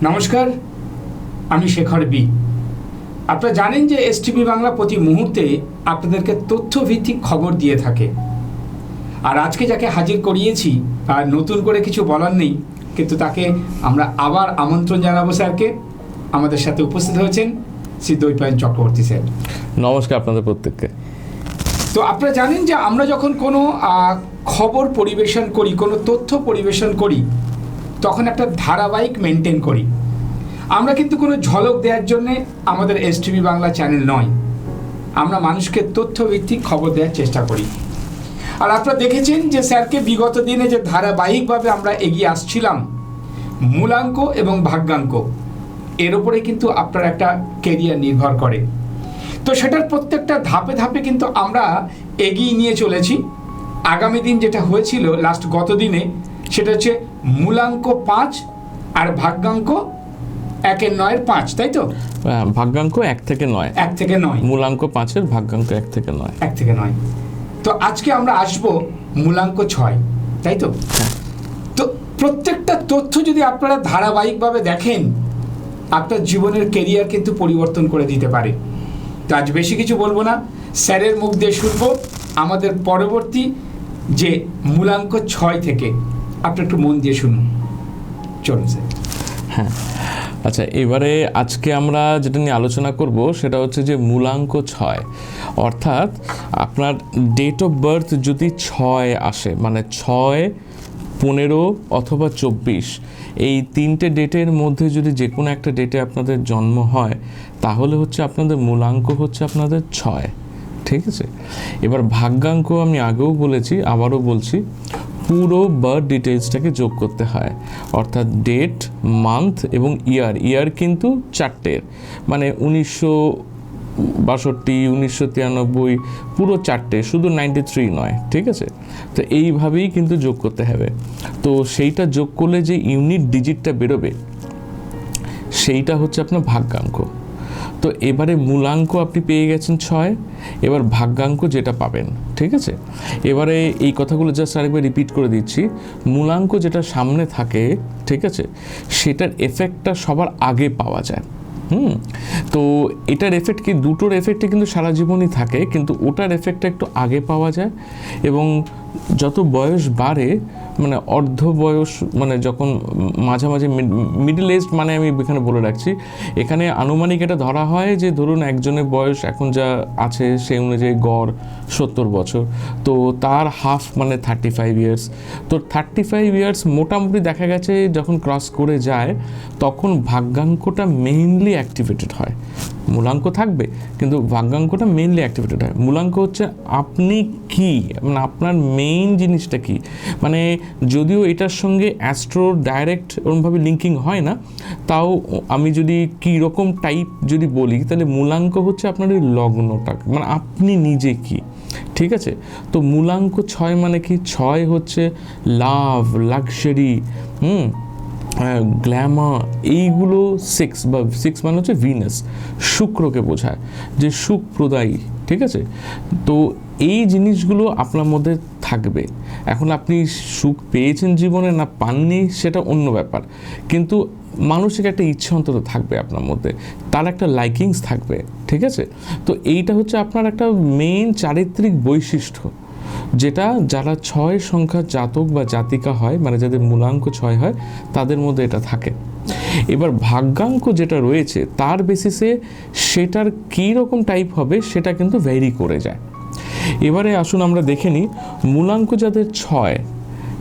নমস্কার, আমি শেখর বি। আপনারা জানেন যে এসটিভি বাংলা প্রতি মুহূর্তে আপনাদেরকে তথ্যভিত্তিক খবর দিয়ে থাকে। আর আজকে যাকে হাজির করিয়েছি আর নতুন করে কিছু বলার নেই, কিন্তু তাকে আমরা আবার আমন্ত্রণ জানাবো স্যারকে। আমাদের সাথে উপস্থিত হয়েছেন শ্রী দ্বৈপায়ন চক্রবর্তী স্যার। নমস্কার আপনাদের প্রত্যেককে। তো আপনারা জানেন যে আমরা যখন কোনো খবর পরিবেশন করি, কোনো তথ্য পরিবেশন করি, তখন একটা ধারাবাহিক মেনটেন করি। আমরা কিন্তু কোনো ঝলক দেওয়ার জন্যে আমাদের এসটিভি বাংলা চ্যানেল নয়, আমরা মানুষকে তথ্যভিত্তিক খবর দেওয়ার চেষ্টা করি। আর আপনারা দেখেছেন যে স্যারকে বিগত দিনে যে ধারাবাহিকভাবে আমরা এগিয়ে আসছিলাম, মূলাঙ্ক এবং ভাগ্যাঙ্ক, এর উপরে কিন্তু আপনার একটা কেরিয়ার নির্ভর করে। তো সেটার প্রত্যেকটা ধাপে ধাপে কিন্তু আমরা এগিয়ে নিয়ে চলেছি। আগামী দিন যেটা হয়েছিল লাস্ট গত দিনে, সেটা হচ্ছে মূলাঙ্ক 5 আর ভাগ্যাঙ্ক 1-9 5, তাই তো? ভাগ্যাঙ্ক 1 থেকে 9, 1 থেকে 9, মূলাঙ্ক 5-এর ভাগ্যাঙ্ক 1 থেকে 9, 1 থেকে 9। তো আজকে আমরা আসবো মূলাঙ্ক 6, তাই তো? তো প্রত্যেকটা তথ্য যদি আপনারা ধারাবাহিকভাবে দেখেন, আপনার জীবনের কেরিয়ার কিন্তু পরিবর্তন করে দিতে পারে। তো আজ বেশি কিছু বলবো না, স্যারের মুখ দিয়ে শুনবো আমাদের পরবর্তী যে মূলাঙ্ক 6 থেকে। আপনি একটু মন দিয়ে শুনুন, চলুন স্যার। হ্যাঁ, আচ্ছা, এবারে আজকে আমরা যেটা নিয়ে আলোচনা করব সেটা হচ্ছে যে মূলাঙ্ক 6, অর্থাৎ আপনার ডেট অফ বার্থ যদি 6 আসে, মানে 6, 15 অথবা 24, এই তিনটে ডেটের মধ্যে যদি যে কোনো একটা ডেটে আপনাদের জন্ম হয়, তাহলে হচ্ছে আপনাদের মূলাঙ্ক হচ্ছে আপনাদের 6, ঠিক আছে? এবার ভাগ্যাঙ্ক আমি আগেও বলেছি, আবারও বলছি, পুরো বার্থ ডিটেলসটাকে যোগ করতে হয়, অর্থাৎ ডেট, মান্থ এবং ইয়ার কিন্তু 4টের, মানে 1962, 1993, পুরো 4টে, শুধু 93 নয়, ঠিক আছে? তো এইভাবেই কিন্তু যোগ করতে হবে। তো সেইটা যোগ করলে যে ইউনিট ডিজিটটা বেরোবে, সেইটা হচ্ছে আপনার ভাগ্যাঙ্ক। তো এবারে মূলাঙ্ক আপনি পেয়ে গেছেন 6, এবার ভাগ্যাঙ্ক যেটা পাবেন, ঠিক আছে? এবারে এই কথাগুলো জাস্ট আরেকবার রিপিট করে দিচ্ছি। মূলাঙ্ক যেটা সামনে থাকে, ঠিক আছে, সেটার এফেক্টটা সবার আগে পাওয়া যায়। তো এটার এফেক্ট কি, দুটোর এফেক্টে কিন্তু সারা জীবনই থাকে, কিন্তু ওটার এফেক্টটা একটু আগে পাওয়া যায়। এবং যত বয়স বাড়ে, মানে অর্ধ বয়স, মানে যখন মাঝামাঝি মিডল এজ, মানে আমি এখানে বলে রাখছি, এখানে আনুমানিক এটা ধরা হয় যে ধরুন একজনের বয়স এখন যা আছে সেই অনুযায়ী গড় 70 বছর, তো তার হাফ মানে 35 ইয়ার্স। তো 35 ইয়ার্স মোটামুটি দেখা গেছে যখন ক্রস করে যায়, তখন ভাগ্যাঙ্কটা মেইনলি অ্যাক্টিভেটেড হয়। মূলাঙ্ক থাকবে কিন্তু ভাগ্যাঙ্কটা মেইনলি অ্যাক্টিভেটেড হয়। মূলাঙ্ক হচ্ছে আপনি কি, মানে আপনার মেইন জিনিসটা কি, মানে যদিও এটার সঙ্গে অ্যাস্ট্রো ডাইরেক্ট ওরকমভাবে লিঙ্কিং হয় না, তাও আমি যদি কী রকম টাইপ যদি বলি, তাহলে মূলাঙ্ক হচ্ছে আপনার ওই লগ্নটা, মানে আপনি নিজে কি, ঠিক আছে? তো মূলাঙ্ক 6 মানে কি? 6 হচ্ছে লাভ, লাক্সারি, গ্ল্যামার, এইগুলো 6 মানে হচ্ছে ভিনাস, শুক্রকে বোঝায়, যে সুখ প্রদায়ী, ঠিক আছে? তো এই জিনিসগুলো আপনার মধ্যে থাকবে। এখন আপনি সুখ পেয়েছেন জীবনে না পাননি, সেটা অন্য ব্যাপার, কিন্তু মানসিক একটা ইচ্ছা অন্তত থাকবে আপনার মধ্যে, তার একটা লাইকিংস থাকবে, ঠিক আছে? তো এইটা হচ্ছে আপনার একটা মেইন চারিত্রিক বৈশিষ্ট্য, যেটা যারা 6 সংখ্যার জাতক বা জাতিকা হয়, মানে যাদের মূলাঙ্ক 6 হয়, তাদের মধ্যে এটা থাকে। এবার ভাগ্যাঙ্ক যেটা রয়েছে, তার বেসিসে সেটার কী রকম টাইপ হবে সেটা কিন্তু ভ্যারি করে যায়। এবারে আসুন আমরা দেখে নিই, মূলাঙ্ক যাদের 6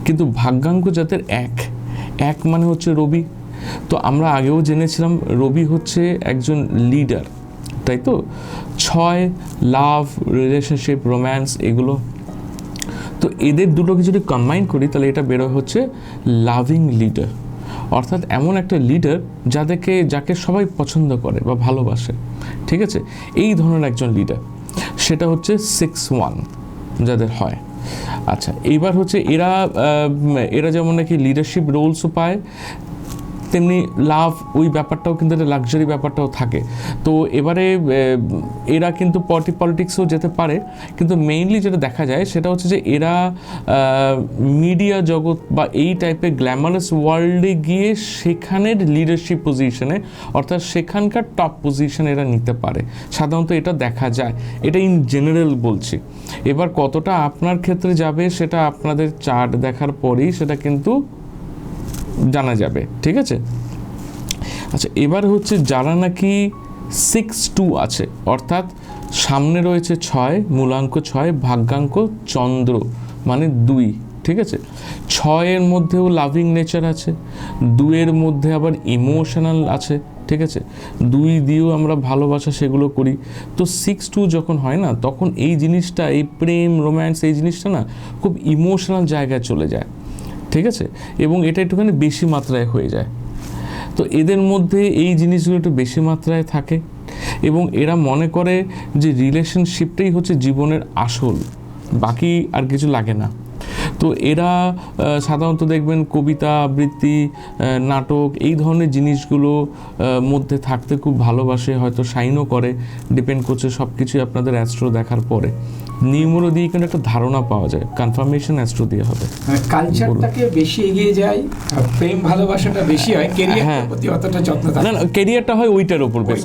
কিন্তু ভাগ্যাঙ্ক যাদের 1 মানে হচ্ছে রবি। তো আমরা আগেও জেনেছিলাম রবি হচ্ছে একজন লিডার, তাই তো? 6 লাভ, রিলেশনশিপ, রোম্যান্স, এগুলো। তো এদের দুটোকে যদি কম্বাইন করি, তাহলে এটা বেরোয় হচ্ছে লাভিং লিডার, অর্থাৎ এমন একটা লিডার যাকে সবাই পছন্দ করে বা ভালোবাসে, ঠিক আছে? এই ধরনের একজন লিডার, সেটা হচ্ছে 6-1 যাদের হয়। আচ্ছা, এইবার হচ্ছে এরা যেমন নাকি লিডারশিপ রোলসও পায়, তেমনি লাভ ওই ব্যাপারটাও কিন্তু একটা লাক্সারি ব্যাপারটাও থাকে। তো এবারে এরা কিন্তু পলিটিক্সও যেতে পারে, কিন্তু মেইনলি যেটা দেখা যায় সেটা হচ্ছে যে এরা মিডিয়া জগৎ বা এই টাইপের গ্ল্যামারাস ওয়ার্ল্ডে গিয়ে সেখানের লিডারশিপ পজিশনে, অর্থাৎ সেখানকার টপ পজিশন এরা নিতে পারে, সাধারণত এটা দেখা যায়। এটা ইন জেনারেল বলছি। এবার কতটা আপনার ক্ষেত্রে যাবে সেটা আপনাদের চার্ট দেখার পরেই সেটা কিন্তু জানা যাবে, ঠিক আছে? আচ্ছা, এবার হচ্ছে যারা নাকি 6-2 আছে, অর্থাৎ সামনে রয়েছে 6, মূলাঙ্ক 6, ভাগ্যাঙ্ক চন্দ্র মানে 2, ঠিক আছে? 6-এর মধ্যেও লাভিং নেচার আছে, 2-এর মধ্যে আবার ইমোশনাল আছে, ঠিক আছে? 2 দিয়েও আমরা ভালোবাসা সেগুলো করি। তো 6-2 যখন হয় না, তখন এই জিনিসটা, এই প্রেম রোম্যান্স এই জিনিসটা না খুব ইমোশনাল জায়গায় চলে যায়, ঠিক আছে? এবং এটা একটুখানি বেশি মাত্রায় হয়ে যায়। তো এদের মধ্যে এই জিনিসগুলো একটু বেশি মাত্রায় থাকে এবং এরা মনে করে যে রিলেশনশিপটাই হচ্ছে জীবনের আসল, বাকি আর কিছু লাগে না। তো এরা সাধারণত দেখবেন কবিতা আবৃত্তি, নাটক এই ধরনের জিনিসগুলো মধ্যে থাকতে খুব ভালোবাসে, হয়তো সাইনও করে, ডিপেন্ড করছে সব কিছুই আপনাদের অ্যাস্ট্রো দেখার পরে। নিউমেরো দিয়ে কিন্তু একটা ধারণা পাওয়া যায়, কনফার্মেশন অ্যাস্ট্রো দিয়ে হবে। কালচারটাকে বেশি এগিয়ে যায়, প্রেম ভালোবাসাটা বেশি হয়, ক্যারিয়ারের প্রতি অতটা যত্ন থাকে না। ক্যারিয়ারটা হয় ওইটার উপর বেশ।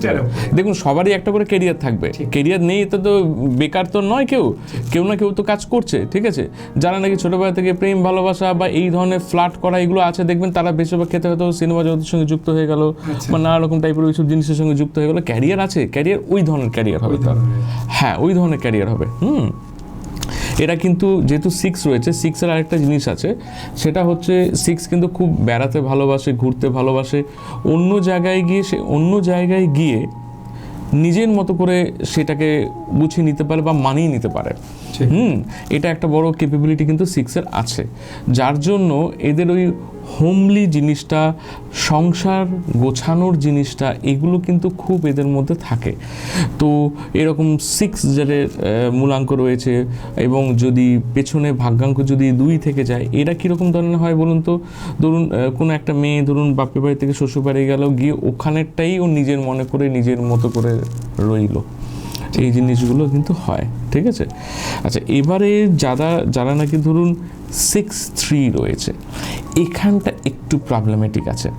দেখুন সবারই একটা করে ক্যারিয়ার থাকবে, ক্যারিয়ার নেই এটা তো বেকার তো নয়, কেউ না কেউ তো কাজ করছে, ঠিক আছে? যারা নাকি ছোটবেলা থেকে প্রেম ভালোবাসা বা এই ধরনের ফ্লার্ট করা এগুলো আছে, দেখবেন তারা বেশিরভাগ ক্ষেত্রে হয়তো সিনেমা জগতের সঙ্গে যুক্ত হয়ে গেল বা নানা রকম টাইপের ওইসব জিনিসের সঙ্গে যুক্ত হয়ে গেল। ক্যারিয়ার আছে, ক্যারিয়ার ওই ধরনের ক্যারিয়ার হবে তার, হ্যাঁ ওই ধরনের ক্যারিয়ার হবে। এরা কিন্তু যেহেতু 6 রয়েছে, 6-এর আরেকটা জিনিস আছে, সেটা হচ্ছে 6 কিন্তু খুব বেড়াতে ভালোবাসে, ঘুরতে ভালোবাসে, অন্য জায়গায় গিয়ে নিজের মতো করে সেটাকে গুছিয়ে নিতে পারে বা মানিয়ে নিতে পারে। এটা একটা বড় ক্যাপাবিলিটি কিন্তু 6-এর আছে, যার জন্য এদের ওই হোমলি জিনিসটা, সংসার গোছানোর জিনিসটা, এগুলো কিন্তু খুব এদের মধ্যে থাকে। তো এরকম 6 যাদের মূলাঙ্ক রয়েছে এবং যদি পেছনে ভাগ্যাঙ্ক যদি 2 থেকে যায়, এরা কীরকম ধরনের হয় বলুন তো? ধরুন কোনো একটা মেয়ে ধরুন বাপের বাড়ি থেকে শ্বশুর বাড়ি গেল, গিয়ে ওখানেরটাই ও নিজের মনে করে নিজের মতো করে রইল, এই জিনিসগুলো কিন্তু হয়, ঠিক আছে? আচ্ছা, এবারে যারা নাকি ধরুন 6-3 রয়েছে, এখানটা একটু প্রবলেমেটিক আছে।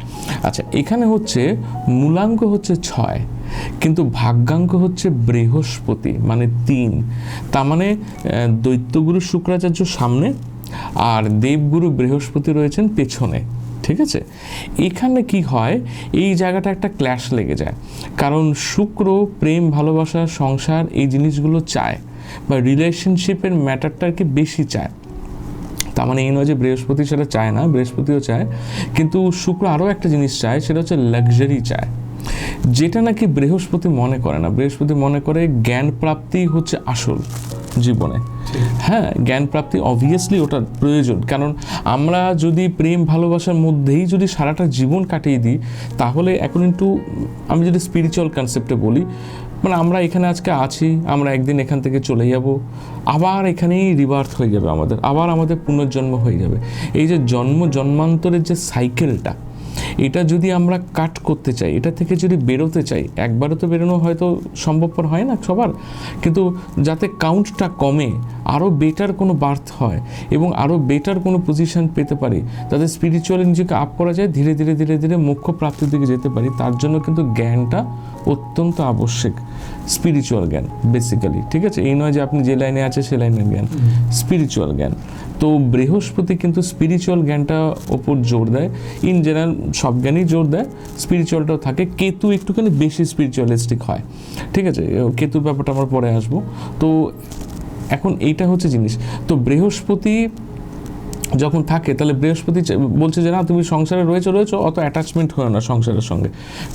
আচ্ছা, এখানে হচ্ছে মূলাঙ্ক হচ্ছে 6, কিন্তু ভাগ্যাঙ্ক হচ্ছে বৃহস্পতি মানে 3, তার মানে দৈত্যগুরু শুক্রাচার্য সামনে আর দেবগুরু বৃহস্পতি রয়েছেন পেছনে, ঠিক আছে? এখানে কি হয়, এই জায়গাটা একটা ক্ল্যাশ লেগে যায়, কারণ শুক্র প্রেম ভালোবাসা সংসার এই জিনিসগুলো চায় বা রিলেশনশিপের ম্যাটারটাকে বেশি চায়। তার মানে এই নয় যে বৃহস্পতি সেটা চায় না, বৃহস্পতিও চায়, কিন্তু শুক্র আরও একটা জিনিস চায়, সেটা হচ্ছে লাক্সারি চায়, যেটা নাকি বৃহস্পতি মনে করে না। বৃহস্পতি মনে করে জ্ঞান প্রাপ্তি হচ্ছে আসল জীবনে। হ্যাঁ, জ্ঞান প্রাপ্তি অবভিয়াসলি ওটা প্রয়োজন, কারণ আমরা যদি প্রেম ভালোবাসার মধ্যেই যদি সারাটা জীবন কাটিয়ে দিই, তাহলে এখন একটু আমি যদি স্পিরিচুয়াল কনসেপ্টে বলি, মানে আমরা এখানে আজকে আছি, আমরা একদিন এখান থেকে চলে যাব, আবার এখানেই রিবার্থ হয়ে যাবে আবার আমাদের পুনর্জন্ম হয়ে যাবে। এই যে জন্মান্তরের যে সাইকেলটা, এটা যদি আমরা কাট করতে চাই, এটা থেকে যদি বেরোতে চাই, একবারও তো বেরোনো হয়তো সম্ভবপর হয় না সবার, কিন্তু যাতে কাউন্টটা কমে, আরও বেটার কোনো বার্থ হয় এবং আরও বেটার কোনো পজিশন পেতে পারি, তাতে স্পিরিচুয়ালি নিজেকে আপ করা যায়, ধীরে ধীরে ধীরে ধীরে মোক্ষ প্রাপ্তির দিকে যেতে পারি, তার জন্য কিন্তু জ্ঞানটা অত্যন্ত আবশ্যক। স্পিরিচুয়াল জ্ঞান বেসিক্যালি, ঠিক আছে? এই নয় যে আপনি যে লাইনে আছে সে লাইনের জ্ঞান, স্পিরিচুয়াল জ্ঞান। তো বৃহস্পতি কিন্তু স্পিরিচুয়াল জ্ঞানটা ওপর জোর দেয়, ইন জেনারেল সব জ্ঞানই জোর দেয়, স্পিরিচুয়ালটাও থাকে। কেতু একটুখানি বেশি স্পিরিচুয়ালিস্টিক হয়, ঠিক আছে? কেতুর ব্যাপারটা আমরা পরে আসবো। তো এখন এইটা হচ্ছে জিনিস। তো বৃহস্পতি যখন থাকে, তাহলে বৃহস্পতি বলছে যে না, তুমি সংসারে রয়েছো, অত অ্যাটাচমেন্ট হয় না সংসারের সঙ্গে,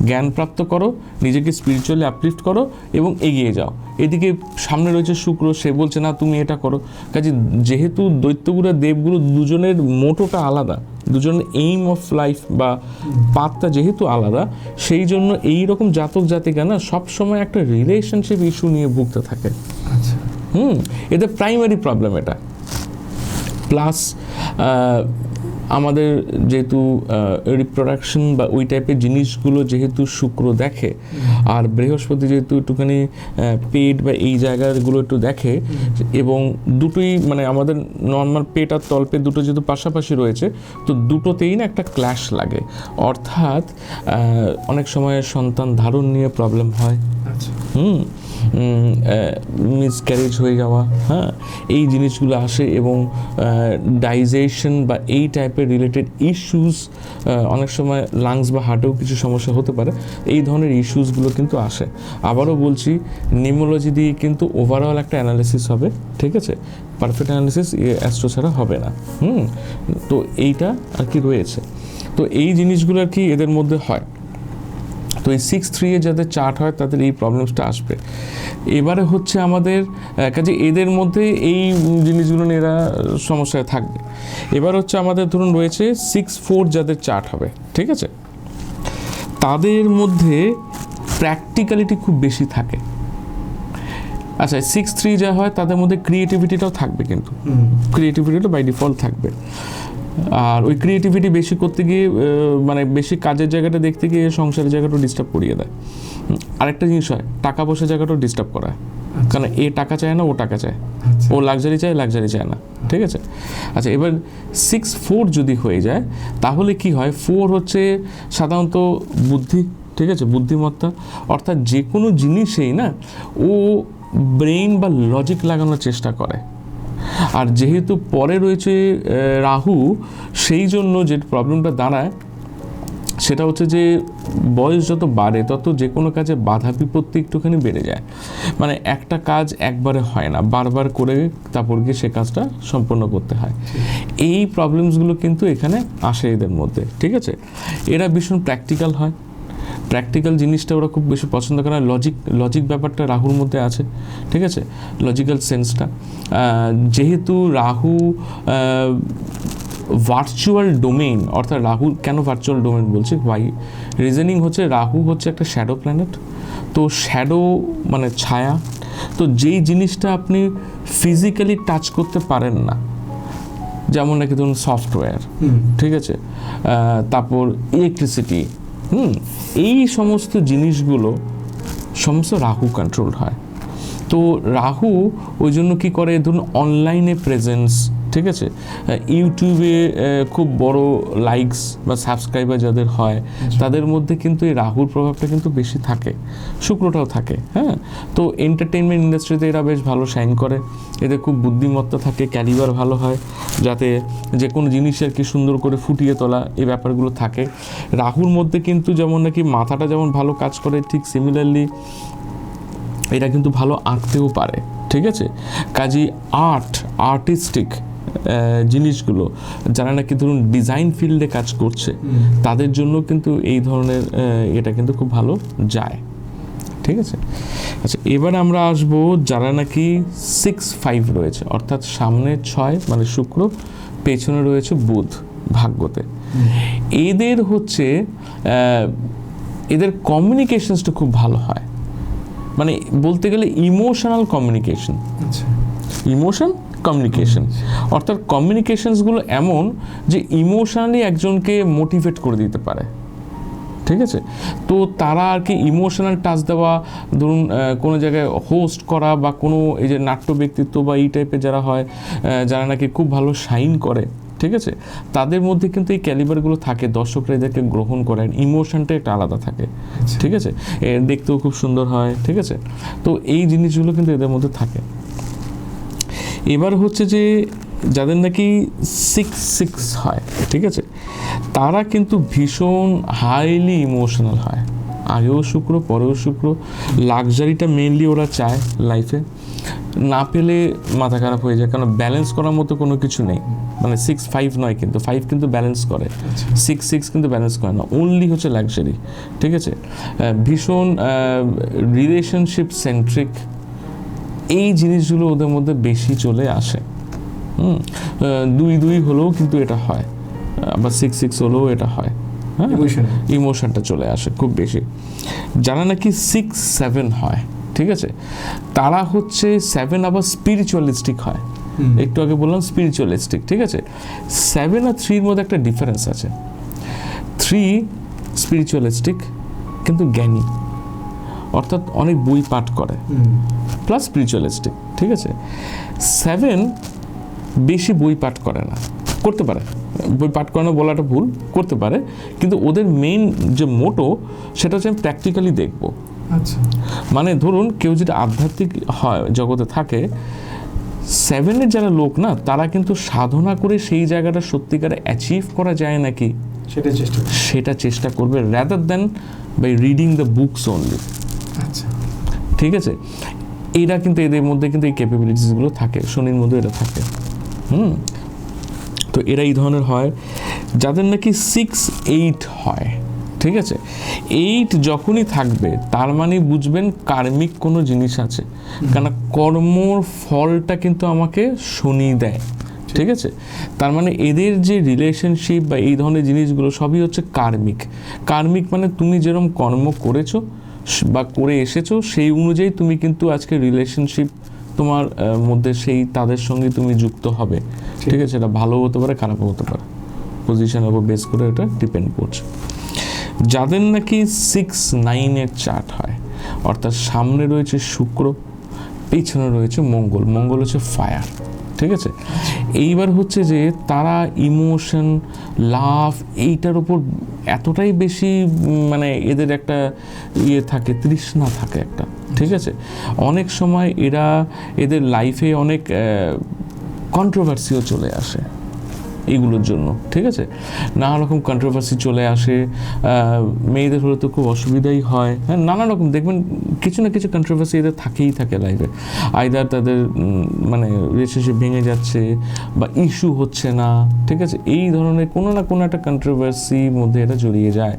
জ্ঞান প্রাপ্ত করো, নিজেকে স্পিরিচুয়ালি আপলিফ্ট করো এবং এগিয়ে যাও। এদিকে সামনে রয়েছে শুক্র, সে বলছে না তুমি এটা করো। কাজে যেহেতু দৈত্যগুরু দেবগুরু দুজনের মোটোটা আলাদা, দুজনের এইম অফ লাইফ বা পাথটা যেহেতু আলাদা, সেই জন্য এই রকম জাতক জাতিকা না সবসময় একটা রিলেশনশিপ ইস্যু নিয়ে ভুগতে থাকে। এদের প্রাইমারি প্রবলেম এটা। প্লাস আমাদের যেহেতু রিপ্রোডাকশন বা ওই টাইপের জিনিসগুলো যেহেতু শুক্র দেখে, আর বৃহস্পতি যেহেতু একটুখানি পেট বা এই জায়গাগুলো একটু দেখে, এবং দুটোই মানে আমাদের নর্মাল পেট আর তলপেট দুটো যেহেতু পাশাপাশি রয়েছে, তো দুটোতেই না একটা ক্ল্যাশ লাগে, অর্থাৎ অনেক সময় সন্তান ধারণ নিয়ে প্রবলেম হয়, মিসক্যারেজ হয়ে যাওয়া, হ্যাঁ, এই জিনিসগুলো আসে, এবং ডাইজেশন বা এই টাইপের রিলেটেড ইস্যুস, অনেক সময় লাংস বা হার্টেও কিছু সমস্যা হতে পারে, এই ধরনের ইস্যুসগুলো কিন্তু আসে। আবারও বলছি, নিউমোলজি দিয়ে কিন্তু ওভারঅল একটা অ্যানালিসিস হবে, ঠিক আছে, পারফেক্ট অ্যানালিসিস অ্যাস্ট্রো ছাড়া হবে না। তো এইটা আর কি রয়েছে, তো এই জিনিসগুলো আর কি এদের মধ্যে হয়। তো এই 6-3 এ যাদের চার্ট হয় তাদের এই প্রবলেমসটা আসবে। এবারে হচ্ছে আমাদের কাজে এদের মধ্যে এই জিনিসগুলো নিয়ে এরা সমস্যায় থাকবে। এবার হচ্ছে আমাদের ধরুন রয়েছে 6-4 যাদের চার্ট হবে, ঠিক আছে, তাদের মধ্যে প্র্যাকটিক্যালিটি খুব বেশি থাকে। আচ্ছা, 6-3 যা হয় তাদের মধ্যে ক্রিয়েটিভিটিটাও থাকবে, কিন্তু ক্রিয়েটিভিটিটা বাই ডিফল্ট থাকবে। আর ওই ক্রিয়েটিভিটি বেশি করতে গিয়ে মানে বেশি কাজের জায়গাটা দেখতে গিয়ে সংসারের জায়গাটাও ডিস্টার্ব করিয়ে দেয়। আরেকটা জিনিস হয়, টাকা পয়সার জায়গাটাও ডিস্টার্ব করায়, কারণ এ টাকা চায় না, ও টাকা চায়, ও লাক্সারি চায়, লাক্সারি চায় না, ঠিক আছে। আচ্ছা, এবার 6-4 যদি হয়ে যায় তাহলে কি হয়, 4 হচ্ছে সাধারণত বুদ্ধি, ঠিক আছে, বুদ্ধিমত্তা, অর্থাৎ যে কোনো জিনিসেই না ও ব্রেইন বা লজিক লাগানোর চেষ্টা করে। আর যেহেতু পরে রয়েছে রাহু, সেই জন্য যে প্রবলেমটা দাঁড়ায় সেটা হচ্ছে যে বয়স যত বাড়ে তত যে কোনো কাজে বাধা বিপত্তি একটুখানি বেড়ে যায়, মানে একটা কাজ একবারে হয় না, বারবার করে তারপর গিয়ে সে কাজটা সম্পন্ন করতে হয়। এই প্রবলেমসগুলো কিন্তু এখানে আসে এদের মধ্যে, ঠিক আছে। এরা ভীষণ প্র্যাকটিক্যাল হয়, প্র্যাকটিক্যাল জিনিসটা ওরা খুব বেশি পছন্দ করে। লজিক ব্যাপারটা রাহুর মধ্যে আছে, ঠিক আছে, লজিক্যাল সেন্সটা। যেহেতু রাহু ভার্চুয়াল ডোমেইন, অর্থাৎ রাহু কেন ভার্চুয়াল ডোমেইন বলছি, ওয়াই রিজনিং হচ্ছে রাহু হচ্ছে একটা শ্যাডো প্ল্যানেট, তো শ্যাডো মানে ছায়া, তো যেই জিনিসটা আপনি ফিজিক্যালি টাচ করতে পারেন না, যেমন নাকি ধরুন সফটওয়্যার, ঠিক আছে, তারপর ইলেকট্রিসিটি, এই সমস্ত জিনিসগুলো সমস্ত রাহু কন্ট্রোল হয়। তো রাহু ওই জন্য কী করে, ধরুন অনলাইনে প্রেজেন্স, ঠিক আছে, ইউটিউবে খুব বড় লাইকস বা সাবস্ক্রাইবার যাদের হয় তাদের মধ্যে কিন্তু এই রাহুর প্রভাবটা কিন্তু বেশি থাকে, শুক্রটাও থাকে, হ্যাঁ। তো এন্টারটেইনমেন্ট ইন্ডাস্ট্রিতে এরা বেশ ভালো শাইন করে, এদের খুব বুদ্ধিমত্তা থাকে, ক্যালিবার ভালো হয়, যাতে যে কোনো জিনিস আর কি সুন্দর করে ফুটিয়ে তোলা, এই ব্যাপারগুলো থাকে। রাহুর মধ্যে কিন্তু যেমন নাকি মাথাটা যেমন ভালো কাজ করে, ঠিক সিমিলারলি এরা কিন্তু ভালো আঁকতেও পারে, ঠিক আছে। কাজেই আর্টিস্টিক জিনিসগুলো যারা নাকি ধরুন ডিজাইন ফিল্ডে কাজ করছে তাদের জন্য কিন্তু এই ধরনের এটা কিন্তু খুব ভালো যায়, ঠিক আছে। আচ্ছা, এবার আমরা আসবো যারা নাকি 6-5 রয়েছে, অর্থাৎ সামনে 6 মানে শুক্র, পেছনে রয়েছে বুধ ভাগ্যতে। এদের হচ্ছে এদের কমিউনিকেশনসটা খুব ভালো হয়, মানে বলতে গেলে ইমোশনাল কমিউনিকেশন, ইমোশন কমিউনিকেশন, অর্থাৎ কমিউনিকেশনসগুলো এমন যে ইমোশনালি একজনকে মোটিভেট করে দিতে পারে, ঠিক আছে। তো তারা আর কি ইমোশনাল টাচ দেওয়া, ধরুন কোনো জায়গায় হোস্ট করা বা কোনো এই যে নাট্য ব্যক্তিত্ব বা এই টাইপের যারা হয়, যারা নাকি খুব ভালো শাইন করে, ঠিক আছে, তাদের মধ্যে কিন্তু এই ক্যালিবারগুলো থাকে, দর্শকরা এদেরকে গ্রহণ করেন, ইমোশনটা একটা আলাদা থাকে, ঠিক আছে, দেখতেও খুব সুন্দর হয়, ঠিক আছে। তো এই জিনিসগুলো কিন্তু এদের মধ্যে থাকে। এবার হচ্ছে যে যাদের নাকি 6-6 হয়, ঠিক আছে, তারা কিন্তু ভীষণ হাইলি ইমোশনাল হয়, আগেও শুক্র পরেও শুক্র, লাক্সারিটা মেনলি ওরা চায় লাইফে, না পেলে মাথা খারাপ হয়ে যায়, কারণ ব্যালেন্স করার মতো কোনো কিছু নেই, মানে 6-5 নয়, কিন্তু 5 কিন্তু ব্যালেন্স করে, 6-6 কিন্তু ব্যালেন্স করে না, অনলি হচ্ছে লাক্সারি, ঠিক আছে। ভীষণ রিলেশনশিপ সেন্ট্রিক, এই জিনিসগুলো ওদের মধ্যে বেশি চলে আসে। 2-2 হলেও কিন্তু এটা হয়, আবার 6-6 হলেও এটা হয়, হ্যাঁ, ইমোশনটা চলে আসে খুব বেশি। যারা নাকি 6-7 হয়, ঠিক আছে, তারা হচ্ছে 7 আবার স্পিরিচুয়ালিস্টিক হয়, একটু আগে বললাম স্পিরিচুয়ালিস্টিক, ঠিক আছে? 7 আর 3 এর মধ্যে একটা ডিফারেন্স আছে। 3 স্পিরিচুয়ালিস্টিক কিন্তু জ্ঞানী, অর্থাৎ অনেক বই পাঠ করে, প্লাস স্পিরিচুয়ালিস্টিক, ঠিক আছে? 7 বেশি বই পাঠ করে না, করতে পারে, বই পাঠ করে না বলাটা ভুল, করতে পারে, কিন্তু ওদের মেইন যে মোটো সেটা হচ্ছে আমি প্র্যাকটিক্যালি দেখবো। আচ্ছা, মানে ধরুন কেউ যদি আধ্যাত্মিক হয় জগতে থাকে, 7-এর যারা লোক না, তারা কিন্তু সাধনা করে সেই জায়গাটা সত্যিকারে অ্যাচিভ করা যায় নাকি সেটা চেষ্টা করবে, rather than by reading the books only. আচ্ছা, ঠিক আছে? এরা কিন্তু এদের মধ্যে কিন্তু এই ক্যাপাবিলিটিসগুলো থাকে, শনির মধ্যে এটা থাকে। তো এরা এই ধরনের হয় যাদের নাকি 6-8 হয়, ঠিক আছে? 8 যখনই থাকবে তার মানে বুঝবেন কার্মিক কোনো জিনিস আছে, কেন কর্মর ফলটা কিন্তু আমাকে শনি দেয়, ঠিক আছে? তার মানে এদের যে রিলেশনশিপ বা এই ধরনের জিনিসগুলো সবই হচ্ছে কার্মিক। কার্মিক মানে তুমি যেরকম কর্ম করেছো বা করে এসেছো সেই অনুযায়ী তুমি কিন্তু আজকে রিলেশনশিপ তোমার মধ্যে সেই তাদের সঙ্গে তুমি যুক্ত হবে, ঠিক আছে? এটা ভালো হতে পারে, খারাপও হতে পারে, পজিশনের উপর বেস করে এটা ডিপেন্ড করছে। যাদের নাকি 6-9-এর চার্ট হয়, অর্থাৎ সামনে রয়েছে শুক্র, পেছনে রয়েছে মঙ্গল, মঙ্গল হচ্ছে ফায়ার, ঠিক আছে? এইবার হচ্ছে যে তারা ইমোশন, লাভ এইটার উপর এতটাই বেশি মানে এদের একটা ইয়ে থাকে, তৃষ্ণা থাকে একটা, ঠিক আছে? অনেক সময় এদের লাইফে অনেক কন্ট্রোভার্সিও চলে আসে এইগুলোর জন্য, ঠিক আছে? নানা রকম কন্ট্রোভার্সি চলে আসে, মেয়েদের হলে তো খুব অসুবিধাই হয়, হ্যাঁ, নানা রকম দেখবেন কিছু না কিছু কন্ট্রোভার্সি এদের থাকেই থাকে লাইফে। আইদার তাদের মানে রিলেশনশিপ ভেঙে যাচ্ছে বা ইস্যু হচ্ছে না, ঠিক আছে? এই ধরনের কোনো না কোনো একটা কন্ট্রোভার্সির মধ্যে এটা জড়িয়ে যায়,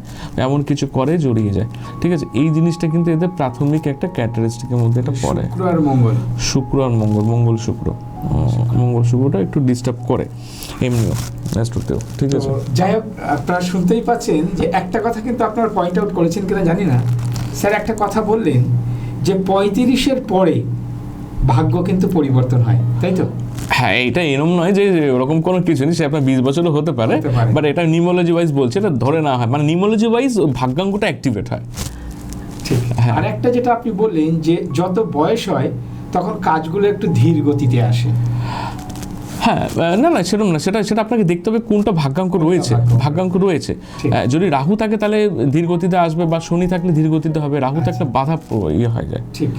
এমন কিছু করে জড়িয়ে যায়, ঠিক আছে? এই জিনিসটা কিন্তু এদের প্রাথমিক একটা ক্যারেক্টারিস্টিকের মধ্যে এটা পড়ে। শুক্র আর মঙ্গল, শুক্র আর মঙ্গল, মঙ্গল শুক্র, মঙ্গল শুক্রটা একটু ডিস্টার্ব করে এমনিও, অ্যাস্ট্রোতেও, ঠিক আছে? যাই হোক, আপনারা শুনতেই পাচ্ছেন যে একটা কথা কিন্তু আপনারা পয়েন্ট আউট করেছেন কিনা জানি না, স্যার একটা কথা বললেন যে 35-এর পরে ভাগ্য কিন্তু পরিবর্তন হয়, তাই তো? হ্যাঁ, এটা এরকম নয় যে ওরকম কোনো কিছু নেই, সে আপনার 20 বছরও হতে পারে, বাট এটা নিউমোলজি ওয়াইজ বলছে, এটা ধরে না হয়, মানে নিউমোলজি ওয়াইজ ভাগ্যাঙ্কটা অ্যাক্টিভেট হয়। ঠিক। আর একটা যেটা আপনি বললেন যে যত বয়স হয় তখন কাজগুলো একটু ধীর গতিতে আসে। হ্যাঁ, না না সেরকম না, সেটা আপনাকে দেখতে হবে কোনটা ভাগ্যাঙ্ক রয়েছে। যদি রাহু থাকে তাহলে ধীর গতিতে আসবে, বা শনি থাকলে ধীর গতিতে হবে, রাহু থাকলে বাধা ইয়ে হয়ে যায়। ঠিক।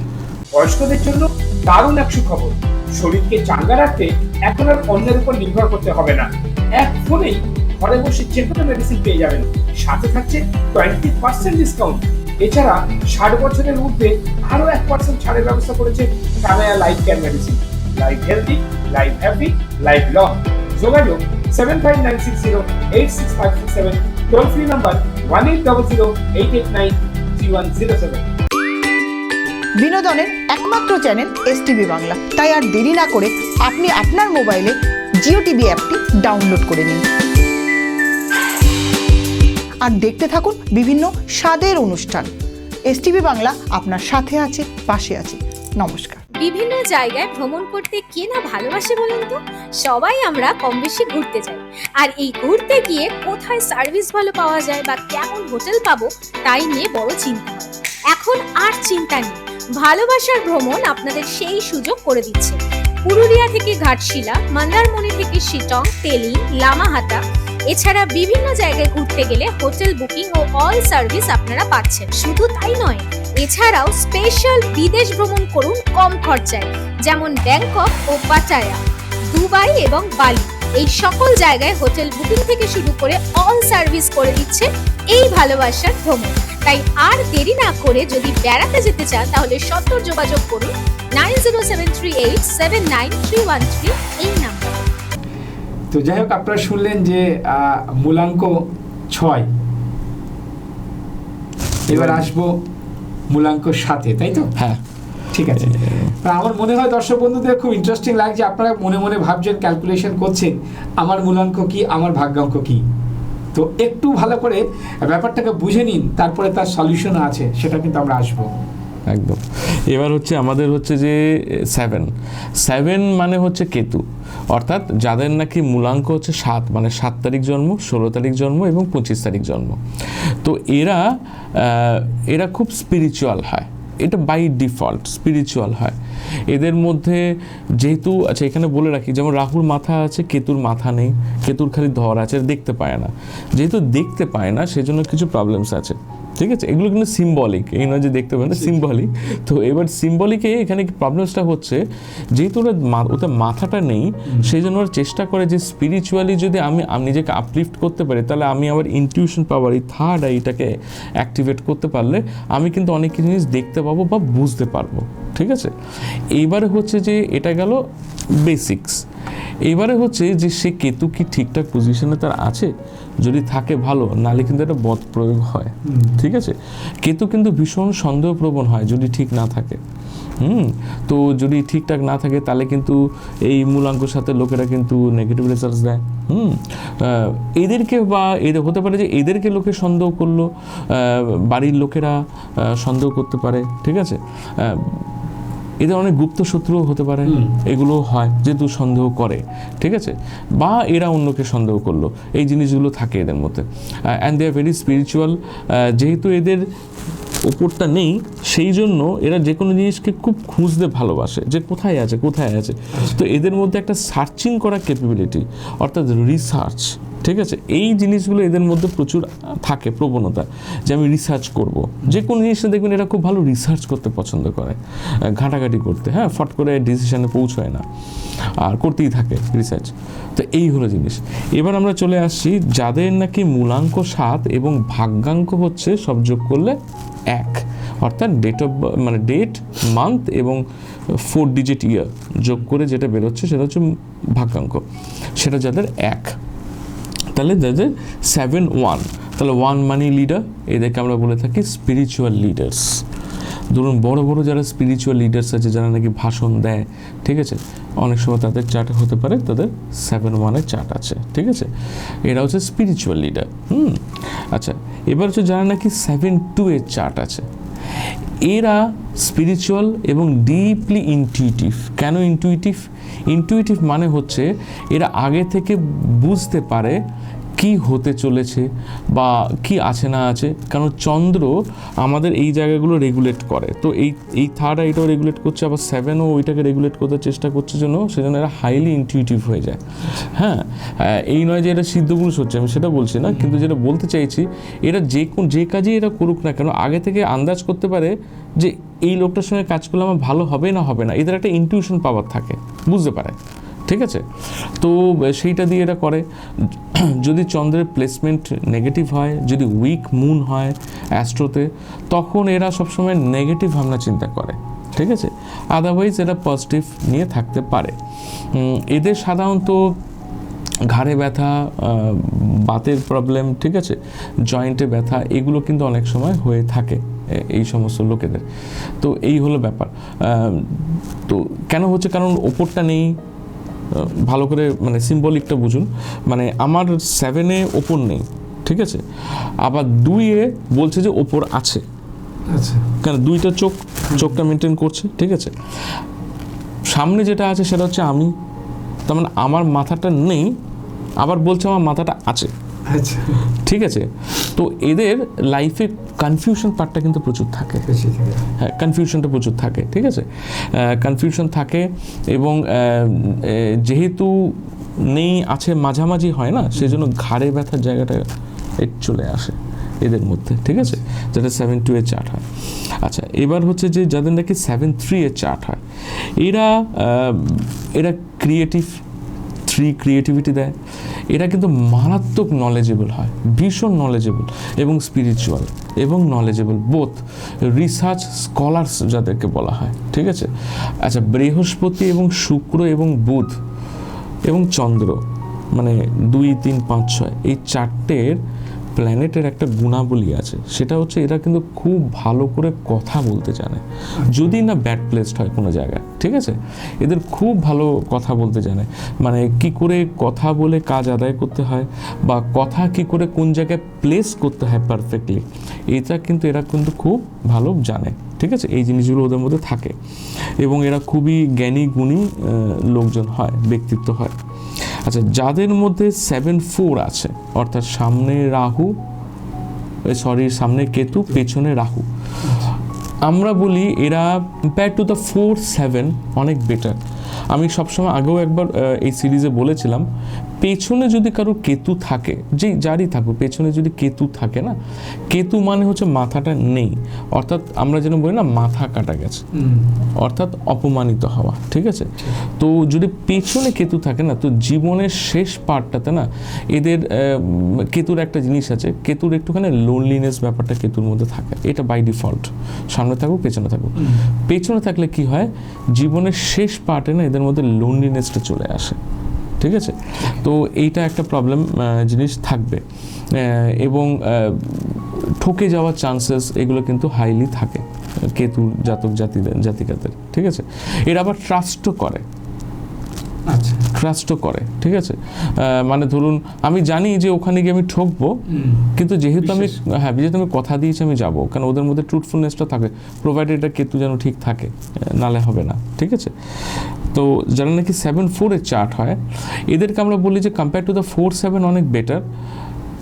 বয়স্কদের জন্য দারুণ এক সুখবর, শরীরকে চাঙ্গা রাখতে এখন আর অন্যের উপর নির্ভর করতে হবে না। এক ফোনেই ঘরে বসে যে কোনো মেডিসিন পেয়ে যাবেন, সাথে থাকছে 20% ডিসকাউন্ট। এছাড়া 60 বছরের ঊর্ধ্বে আরো 1% ছাড়ের ব্যবস্থা করেছে Kanaya life care medicine. Life healthy, life happy, life long. যোগাযোগ 7596086567, টোল ফ্রি নাম্বার 180088933107। বিনোদনের একমাত্র চ্যানেল এসটিভি বাংলা, তাই আর দেরি না করে আপনি আপনার মোবাইলে জিও টিভি অ্যাপটি ডাউনলোড করে নিন আর দেখতে থাকুন বিভিন্ন স্বাদের অনুষ্ঠান। এসটিভি বাংলা আপনার সাথে আছে, পাশে আছে। নমস্কার। বিভিন্ন জায়গায় ভ্রমণ করতে কে না ভালোবাসে বলুন তো? সবাই আমরা কম বেশি ঘুরতে যাই, আর এই ঘুরতে গিয়ে কোথায় সার্ভিস ভালো পাওয়া যায় বা কেমন হোটেল পাবো তাই নিয়ে বড় চিন্তা হয়। এখন আর চিন্তা নেই, ভালোবাসার ভ্রমণ আপনাদের সেই সুযোগ করে দিচ্ছে। পুরুলিয়া থেকে ঘাটশিলা, মন্দারমণি থেকে শিটং, তেলি, লামাহাটা, এছাড়া বিভিন্ন জায়গায় ঘুরতে গেলে হোটেল বুকিং ও অল সার্ভিস আপনারা পাচ্ছেন। শুধু তাই নয়, এছাড়াও স্পেশাল বিদেশ ভ্রমণ করুন কম খরচায়, যেমন ব্যাংকক ও পাটায়া, দুবাই এবং বালি। এই সকল জায়গায় হোটেল বুকিং থেকে শুরু করে অল সার্ভিস করে দিচ্ছে এই ভালোবাসার ভ্রমণ। তাই আর দেরি না করে যদি বেড়াতে যেতে চান তাহলে সত্বর যোগাযোগ করুন 9073879313 এই নাম্বার। তো যাই হোক, আপনারা শুনলেন যে মূলাঙ্ক 6। এবার আসবো মূলাঙ্ক 7, তাই তো? হ্যাঁ, ঠিক আছে। আমার মনে হয় দর্শক বন্ধুদের খুব ইন্টারেস্টিং লাগছে, আপনারা মনে মনে ভাবছেন, ক্যালকুলেশন করছেন আমার মূলাঙ্ক কি, আমার ভাগ্যাঙ্ক কি। তো একটু ভালো করে ব্যাপারটাকে বুঝে নিন, তারপরে তার সলিউশন আছে, সেটা কিন্তু আমরা আসবো। একদম। এবার হচ্ছে আমাদের হচ্ছে যে 7 মানে হচ্ছে কেতু, অর্থাৎ যাদের নাকি মূলাঙ্ক হচ্ছে 7, মানে 7 তারিখ জন্ম, 16 তারিখ জন্ম এবং 25 তারিখ জন্ম। তো এরা খুব স্পিরিচুয়াল হয়, এটা বাই ডিফল্ট স্পিরিচুয়াল হয়। এদের মধ্যে যেহেতু, আচ্ছা এখানে বলে রাখি, যেমন রাহুর মাথা আছে, কেতুর মাথা নেই, কেতুর খালি ধর আছে, দেখতে পায় না। যেহেতু দেখতে পায় না সেজন্য কিছু প্রবলেমস আছে, ঠিক আছে? এগুলো কিন্তু সিম্বলিক, এই নয় যে দেখতে পায় না, সিম্বলিক। তো এবার সিম্বলিকে এখানে প্রবলেমসটা হচ্ছে, যেহেতু ওটা মাথাটা নেই, সেই জন্য ওরা চেষ্টা করে যে স্পিরিচুয়ালি যদি আমি নিজেকে আপলিফট করতে পারি, তাহলে আমি আবার ইনটিউশন পাওয়ার, এই থার্ড আইটাকে অ্যাক্টিভেট করতে পারলে আমি কিন্তু অনেক জিনিস দেখতে পাবো বা বুঝতে পারবো, ঠিক আছে? এইবারে হচ্ছে যে এটা গেল বেসিক্স। এবারে হচ্ছে যে সে কেতু কি ঠিকঠাক পজিশনে তার আছে, যদি থাকে ভালো, নাহলে কিন্তু একটা বদ প্রয়োগ হয়, ঠিক আছে? কেতু কিন্তু ভীষণ সন্দেহপ্রবণ হয় যদি ঠিক না থাকে। তো যদি ঠিকঠাক না থাকে তাহলে কিন্তু এই মূলাঙ্কর সাথে লোকেরা কিন্তু নেগেটিভ রেজাল্টস দেয়। এদেরকে বা এদের হতে পারে যে এদেরকে লোকে সন্দেহ করলো, বাড়ির লোকেরা সন্দেহ করতে পারে, ঠিক আছে? এদের অনেক গুপ্ত শত্রুও হতে পারে, এগুলো হয় যেহেতু সন্দেহ করে, ঠিক আছে? বা এরা অন্যকে সন্দেহ করলো, এই জিনিসগুলো থাকে এদের মধ্যে। And they are very spiritual. যেহেতু এদের ওপরটা নেই, সেই জন্য এরা যে কোনো জিনিসকে খুব খুঁজতে ভালোবাসে, যে কোথায় আছে কোথায় আছে। তো এদের মধ্যে একটা সার্চিং করার ক্যাপাবিলিটি, অর্থাৎ রিসার্চ, ঠিক আছে? এই জিনিসগুলো এদের মধ্যে প্রচুর থাকে, প্রবণতা যে আমি রিসার্চ করব। যে কোনো জিনিসটা দেখবেন এরা খুব ভালো রিসার্চ করতে পছন্দ করে, ঘাটাঘাটি করতে, হ্যাঁ, ফট করে ডিসিশনে পৌঁছায় না, আর করতেই থাকে রিসার্চ। তো এই হলো জিনিস। এবার আমরা চলে আসছি যাদের নাকি মূলাঙ্ক 7 এবং ভাগ্যাঙ্ক হচ্ছে সব যোগ করলে 1, অর্থাৎ ডেট, মান্থ এবং 4 ডিজিট ইয়ার যোগ করে যেটা বেরোচ্ছে সেটা হচ্ছে ভাগ্যাঙ্ক, সেটা যাদের 1, তাহলে যাদের 7-1, তাহলে 1 মানে লিডার, এদেরকে আমরা বলে থাকি স্পিরিচুয়াল লিডার্স। ধরুন বড় বড় যারা স্পিরিচুয়াল লিডার্স আছে, যারা নাকি ভাষণ দেয়, ঠিক আছে, অনেক সময় তাদের চার্ট হতে পারে তাদের 7-1-এর চার্ট আছে, ঠিক আছে? এরা হচ্ছে স্পিরিচুয়াল লিডার। আচ্ছা, এবার হচ্ছে যারা নাকি 7-2-এর চার্ট আছে, এরা স্পিরিচুয়াল এবং ডিপলি ইনটিউটিভ। কেন ইনটিউটিভ মানে হচ্ছে এরা আগে থেকে বুঝতে পারে কি হতে চলেছে বা কি আছে না আছে, কারণ চন্দ্র আমাদের এই জায়গাগুলো রেগুলেট করে। তো এই থার্ড আইটাও রেগুলেট করছে, আবার 7ও ওইটাকে রেগুলেট করতে চেষ্টা করছে, সেজন্য এরা হাইলি ইনটিউটিভ হয়ে যায়। হ্যাঁ, এই নয় যে এটা সিদ্ধপুরুষ হচ্ছে, আমি সেটা বলছি না, কিন্তু যেটা বলতে চাইছি, এরা যে কাজই এরা করুক না কেন, আগে থেকে আন্দাজ করতে পারে যে এই লোকটার সঙ্গে কাজ করলে আমার ভালো হবে না। এদের একটা ইনটিউশন পাওয়ার থাকে, বুঝতে পারে, ঠিক আছে? তো সেইটা দিয়ে এরা করে। যদি চন্দ্রের প্লেসমেন্ট নেগেটিভ হয়, যদি উইক মুন হয় অ্যাস্ট্রোতে, তখন এরা সবসময় নেগেটিভ ভাবনা চিন্তা করে, ঠিক আছে? আদারওয়াইজ এরা পজিটিভ নিয়ে থাকতে পারে। এদের সাধারণত ঘাড়ে ব্যথা, বাতের প্রবলেম, ঠিক আছে, জয়েন্টে ব্যথা, এগুলো কিন্তু অনেক সময় হয়ে থাকে এই সমস্ত লোকেদের। তো এই হলো ব্যাপার। তো কেন হচ্ছে, কারণ ওপরটা নেই, ভালো করে মানে সিম্বলিকটা বুঝুন। মানে আমার 7-এ ওপর নেই, ঠিক আছে, আবার 2-এ বলছে যে ওপর আছে, আচ্ছা, কেন 2টা চোখটা মেনটেন করছে, ঠিক আছে? সামনে যেটা আছে সেটা হচ্ছে আমি, তার মানে আমার মাথাটা নেই, আবার বলছে আমার মাথাটা আছে, আচ্ছা, ঠিক আছে? তো এদের লাইফে কনফিউশন পার্টটা কিন্তু প্রচুর থাকে, হ্যাঁ, কনফিউশনটা প্রচুর থাকে, ঠিক আছে? কনফিউশন থাকে, এবং যেহেতু নেই আছে মাঝামাঝি হয় না, সেই জন্য ঘাড়ে ব্যথার জায়গাটা চলে আসে এদের মধ্যে, ঠিক আছে, যেটা 7-2-এর চার্ট হয়। আচ্ছা, এবার হচ্ছে যে যাদের নাকি 7-3-এর চার্ট হয়, এরা ক্রিয়েটিভিটি দেয়। এরা কিন্তু মারাত্মক নলেজেবল হয়, ভীষণ নলেজেবল এবং স্পিরিচুয়াল এবং নলেজেবল, বোথ রিসার্চ স্কলার্স যাদেরকে বলা হয়, ঠিক আছে? আচ্ছা, বৃহস্পতি এবং শুক্র এবং বুধ এবং চন্দ্র, মানে 2, 3, 5, 6, এই 4টের প্ল্যানেটের একটা গুণাবলী আছে, সেটা হচ্ছে এরা কিন্তু খুব ভালো করে কথা বলতে জানে, যদি না ব্যাড প্লেসড হয় কোনো জায়গায়, ঠিক আছে? এদের খুব ভালো কথা বলতে জানে, মানে কি করে কথা বলে কাজ আদায় করতে হয়, বা কথা কি করে কোন জায়গায় প্লেস করতে হয় পারফেক্টলি, এটা কিন্তু এরা কিন্তু খুব ভালো জানে। ঠিক আছে, এই জিনিসগুলো ওদের মধ্যে থাকে এবং এরা খুবই জ্ঞানী গুণী লোকজন হয়, ব্যক্তিত্ব হয়। আচ্ছা, যাদের মধ্যে 7-4 আছে, অর্থাৎ সামনে রাহু, সামনে কেতু, পেছনে রাহু, আমরা বলি এরা কম্পেয়ার টু দ্য 4-7 অনেক বেটার। আমি সবসময় আগেও একবার এই সিরিজে বলেছিলাম, পেছনে যদি কারো কেতু থাকে, যারই থাকুক, পেছনে যদি কেতু থাকে না, কেতু মানে হচ্ছে মাথাটা নেই, অর্থাৎ আমরা যেন বলি না মাথা কাটা গেছে, অর্থাৎ অপমানিত হওয়া, ঠিক আছে। তো যদি পেছনে কেতু থাকে না, তো জীবনের শেষ পার্টটাতে না এদের কেতুর একটা জিনিস আছে, কেতুর একটুখানি লোনলিনেস ব্যাপারটা কেতুর মধ্যে থাকে, এটা বাই ডিফল্ট, সামনে থাকুক পেছনে থাকুক। পেছনে থাকলে কি হয়, জীবনের শেষ পার্টে না এদের মধ্যে লোনলিনেসটা চলে আসে, ঠিক আছে। তো এইটা একটা প্রবলেম জিনিস থাকবে এবং ঠকে যাওয়ার চান্সেস এগুলো কিন্তু হাইলি থাকে কেতুর জাতিকাদের, ঠিক আছে। এরা আবার ট্রাস্টও করে, ঠিক আছে। মানে ধরুন আমি জানি যে ওখানে গিয়ে আমি ঠকবো, কিন্তু যেহেতু আমি কথা দিয়েছি আমি যাবো, কারণ ওদের মধ্যে ট্রুথফুলনেসটা থাকে, প্রোভাইডেড এটা কেতু যেন ঠিক থাকে, নালে হবে না, ঠিক আছে। তো যারা নাকি 7-4 চার্ট হয়, এদেরকে আমরা বলি যে কম্পেয়ার টু দ্য 4-7 অনেক বেটার।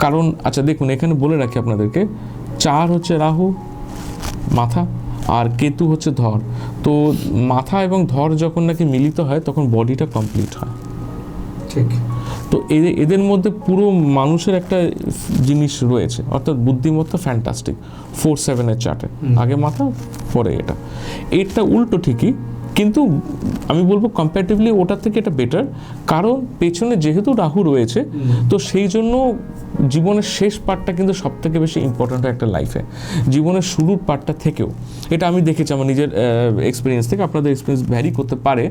কারণ আচ্ছা দেখুন, এখানে বলে রাখি আপনাদেরকে, 4 হচ্ছে রাহু মাথা, আর কেতু হচ্ছে ধর। তো মাথা এবং ধর যখন নাকি মিলিত হয় তখন বডিটা কমপ্লিট হয়, ঠিক। তো এদের মধ্যে পুরো মানুষের একটা জিনিস রয়েছে, অর্থাৎ বুদ্ধিমত্তা ফ্যান্টাস্টিক 4-7 চার্টে, আগে মাথা পরে এটা উল্টো ঠিকই, কিন্তু আমি বলবো কম্পারেটিভলি ওটার থেকে এটা বেটার, কারণ পেছনে যেহেতু রাহু রয়েছে, তো সেই জন্য জীবনের শেষ পার্টটা কিন্তু সব থেকে বেশি ইম্পর্ট্যান্ট একটা লাইফে, জীবনের শুরুর পার্টটা থেকেও। এটা আমি দেখেছি আমার নিজের এক্সপিরিয়েন্স থেকে, আপনাদের এক্সপিরিয়েন্স ভ্যারি করতে পারে,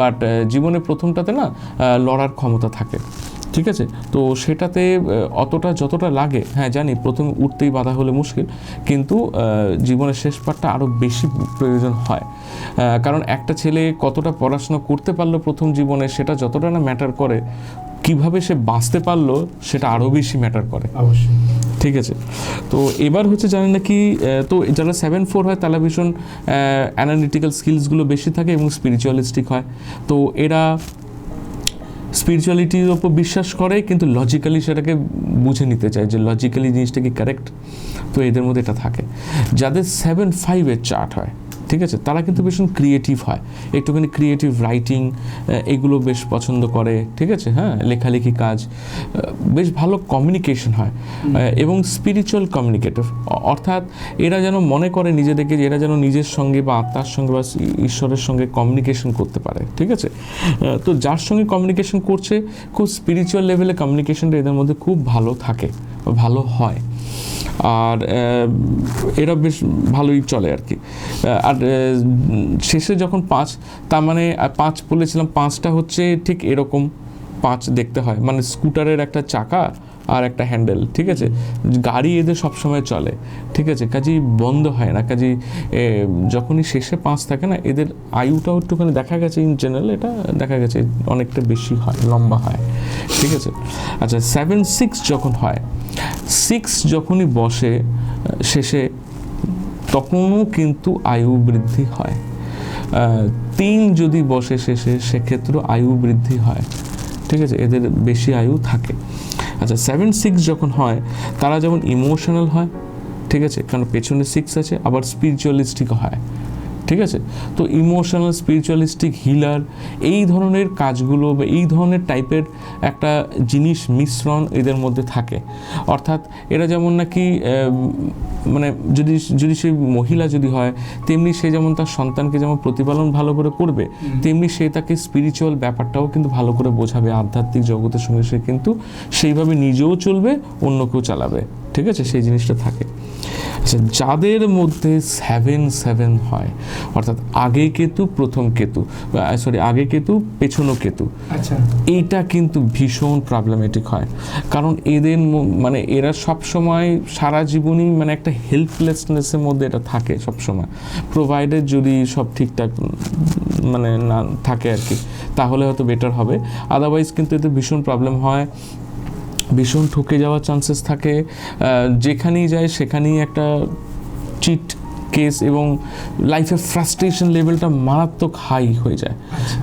বাট জীবনের প্রথমটাতে না লড়ার ক্ষমতা থাকে, ঠিক আছে। তো সেটাতে যতটা লাগে, হ্যাঁ জানি প্রথমে উঠতেই বাধা হলে মুশকিল, কিন্তু জীবনের শেষ পার্টটা আরও বেশি প্রয়োজন হয়, কারণ একটা ছেলে কতটা পড়াশোনা করতে পারলো প্রথম জীবনে, সেটা যতটা না ম্যাটার করে, কিভাবে সে বাঁচতে পারলো সেটা আরও বেশি ম্যাটার করে, অবশ্যই, ঠিক আছে। তো এবার হচ্ছে জানেন নাকি, তো যারা 7-4 হয় তারা ভীষণ অ্যানালিটিক্যাল স্কিলসগুলো বেশি থাকে এবং স্পিরিচুয়ালিস্টিক হয়। তো এরা স্পিরিচুয়ালিটির ওপর বিশ্বাস করে, কিন্তু লজিক্যালি সেটাকে বুঝে নিতে চায় যে লজিক্যালি জিনিসটা কি কারেক্ট, তো এদের মধ্যে এটা থাকে। যাদের 7-5 চার্ট হয়, ঠিক আছে, তারা কিন্তু ভীষণ ক্রিয়েটিভ হয়, একটুখানি ক্রিয়েটিভ রাইটিং এগুলো বেশ পছন্দ করে, ঠিক আছে, হ্যাঁ, লেখালেখি কাজ, বেশ ভালো কমিউনিকেশন হয় এবং স্পিরিচুয়াল কমিউনিকেটিভ, অর্থাৎ এরা যেন মনে করে নিজেদেরকে যে এরা যেন নিজের সঙ্গে বা আত্মার সঙ্গে বা ঈশ্বরের সঙ্গে কমিউনিকেশন করতে পারে, ঠিক আছে। তো যার সঙ্গে কমিউনিকেশন করছে, খুব স্পিরিচুয়াল লেভেলে কমিউনিকেশনটা এদের মধ্যে খুব ভালো থাকে, ভালো হয়, আর এরা বেশ ভালোই চলে আর কি। আর শেষে যখন 5, তার মানে 5 বলেছিলাম, 5টা হচ্ছে ঠিক এরকম 5 দেখতে হয়, মানে স্কুটারের একটা চাকা আর একটা হ্যান্ডেল, ঠিক আছে। গাড়ি এদের সবসময় চলে, ঠিক আছে, কাজেই বন্ধ হয় না, কাজেই যখনই শেষে 5 থাকে না, এদের আয়ুটাও একটুখানি দেখা গেছে, ইন জেনারেল এটা দেখা গেছে অনেকটা বেশি হয়, লম্বা হয়, ঠিক আছে। আচ্ছা, 7-6 যখন হয়, 6 যখনই বসে শেষে, তখনও কিন্তু আয়ু বৃদ্ধি হয়। 3 যদি বসে শেষে, সেক্ষেত্রেও আয়ু বৃদ্ধি হয়, ঠিক আছে, এদের বেশি আয়ু থাকে। আচ্ছা, 7-6 যখন হয়, তারা যেমন ইমোশনাল হয়, ঠিক আছে, কারণ পেছনে 6 আছে, আবার স্পিরিচুয়ালিস্টিক হয়, ঠিক আছে। তো ইমোশনাল, স্পিরিচুয়ালিস্টিক, হিলার, এই ধরনের কাজগুলো বা এই ধরনের টাইপের একটা জিনিস মিশ্রণ এদের মধ্যে থাকে, অর্থাৎ এরা যেমন নাকি মানে যদি সে মহিলা যদি হয়, তেমনি সে যেমন তার সন্তানকে যেমন প্রতিপালন ভালো করে করবে, তেমনি সে তাকে স্পিরিচুয়াল ব্যাপারটাও কিন্তু ভালো করে বোঝাবে, আধ্যাত্মিক জগতের সঙ্গে সে কিন্তু সেইভাবে নিজেও চলবে, অন্যকেও চালাবে, ঠিক আছে, সেই জিনিসটা থাকে। আচ্ছা, যাদের মধ্যে 7-7 হয়, অর্থাৎ আগে কেতু প্রথম কেতু, আগে কেতু পেছনো কেতু, আচ্ছা, এইটা কিন্তু ভীষণ প্রবলেমেটিক হয়, কারণ এদের মানে এরা সব সময় সারা জীবনই মানে একটা হেল্পলেসনেসের মধ্যে এটা থাকে সব সময়, প্রোভাইডেড যদি সব ঠিকঠাক মানে না থাকে আর কি, তাহলে হয়তো বেটার হবে, আদারওয়াইজ কিন্তু এতে ভীষণ প্রবলেম হয়, ভীষণ ঠকে যাওয়ার চান্সেস থাকে, যেখানেই যায় সেখানেই একটা চিট কেস এবং লাইফের ফ্রাস্ট্রেশন লেভেলটা মারাত্মক হাই হয়ে যায়।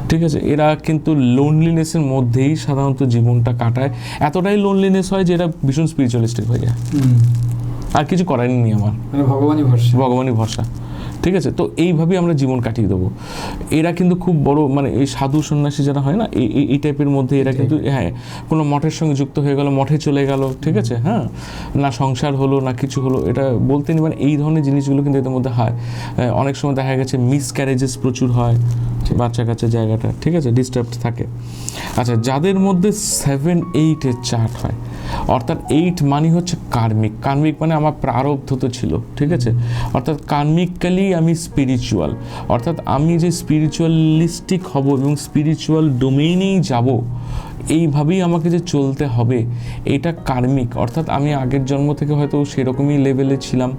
ঠিক আছে, এরা কিন্তু লোনলিনেসের মধ্যেই সাধারণত জীবনটা কাটায়, এতটাই লোনলিনেস হয় যে এরা ভীষণ স্পিরিচুয়ালিস্টিক হয়ে যায়, আর কিছু করার নেই আমার, মানে ভগবানই ভরসা। ঠিক আছে, তো এইভাবেই আমরা জীবন কাটিয়ে দেবো। এরা কিন্তু খুব বড় মানে এই সাধু সন্ন্যাসী যারা হয় না, এই টাইপের মধ্যে এরা কিন্তু হ্যাঁ কোনো মঠের সঙ্গে যুক্ত হয়ে গেল, মঠে চলে গেল, ঠিক আছে, হ্যাঁ না সংসার হলো না কিছু হলো, এটা বলতে নেই, মানে এই ধরনের জিনিসগুলো কিন্তু এদের মধ্যে হয়। অনেক সময় দেখা গেছে মিসক্যারেজেস প্রচুর হয় বাচ্চা কাচ্চা জায়গাটা, ঠিক আছে, ডিস্টার্বড থাকে। আচ্ছা, যাদের মধ্যে 7-8-এর চার্ট হয়, অর্থাৎ 8 মানে হচ্ছে কার্মিক, কার্মিক মানে আমার প্রারব্ধ তো ছিল, ঠিক আছে, অর্থাৎ কার্মিক্যালি আমি স্পিরিচুয়াল, অর্থাৎ আমি যে স্পিরিচুয়ালিস্টিক হব এবং স্পিরিচুয়াল ডোমেইনেই যাব, এইভাবেই আমাকে যে চলতে হবে, এটা কার্মিক, অর্থাৎ আমি আগের জন্ম থেকে হয়তো সেরকমই লেভেলে ছিলাম,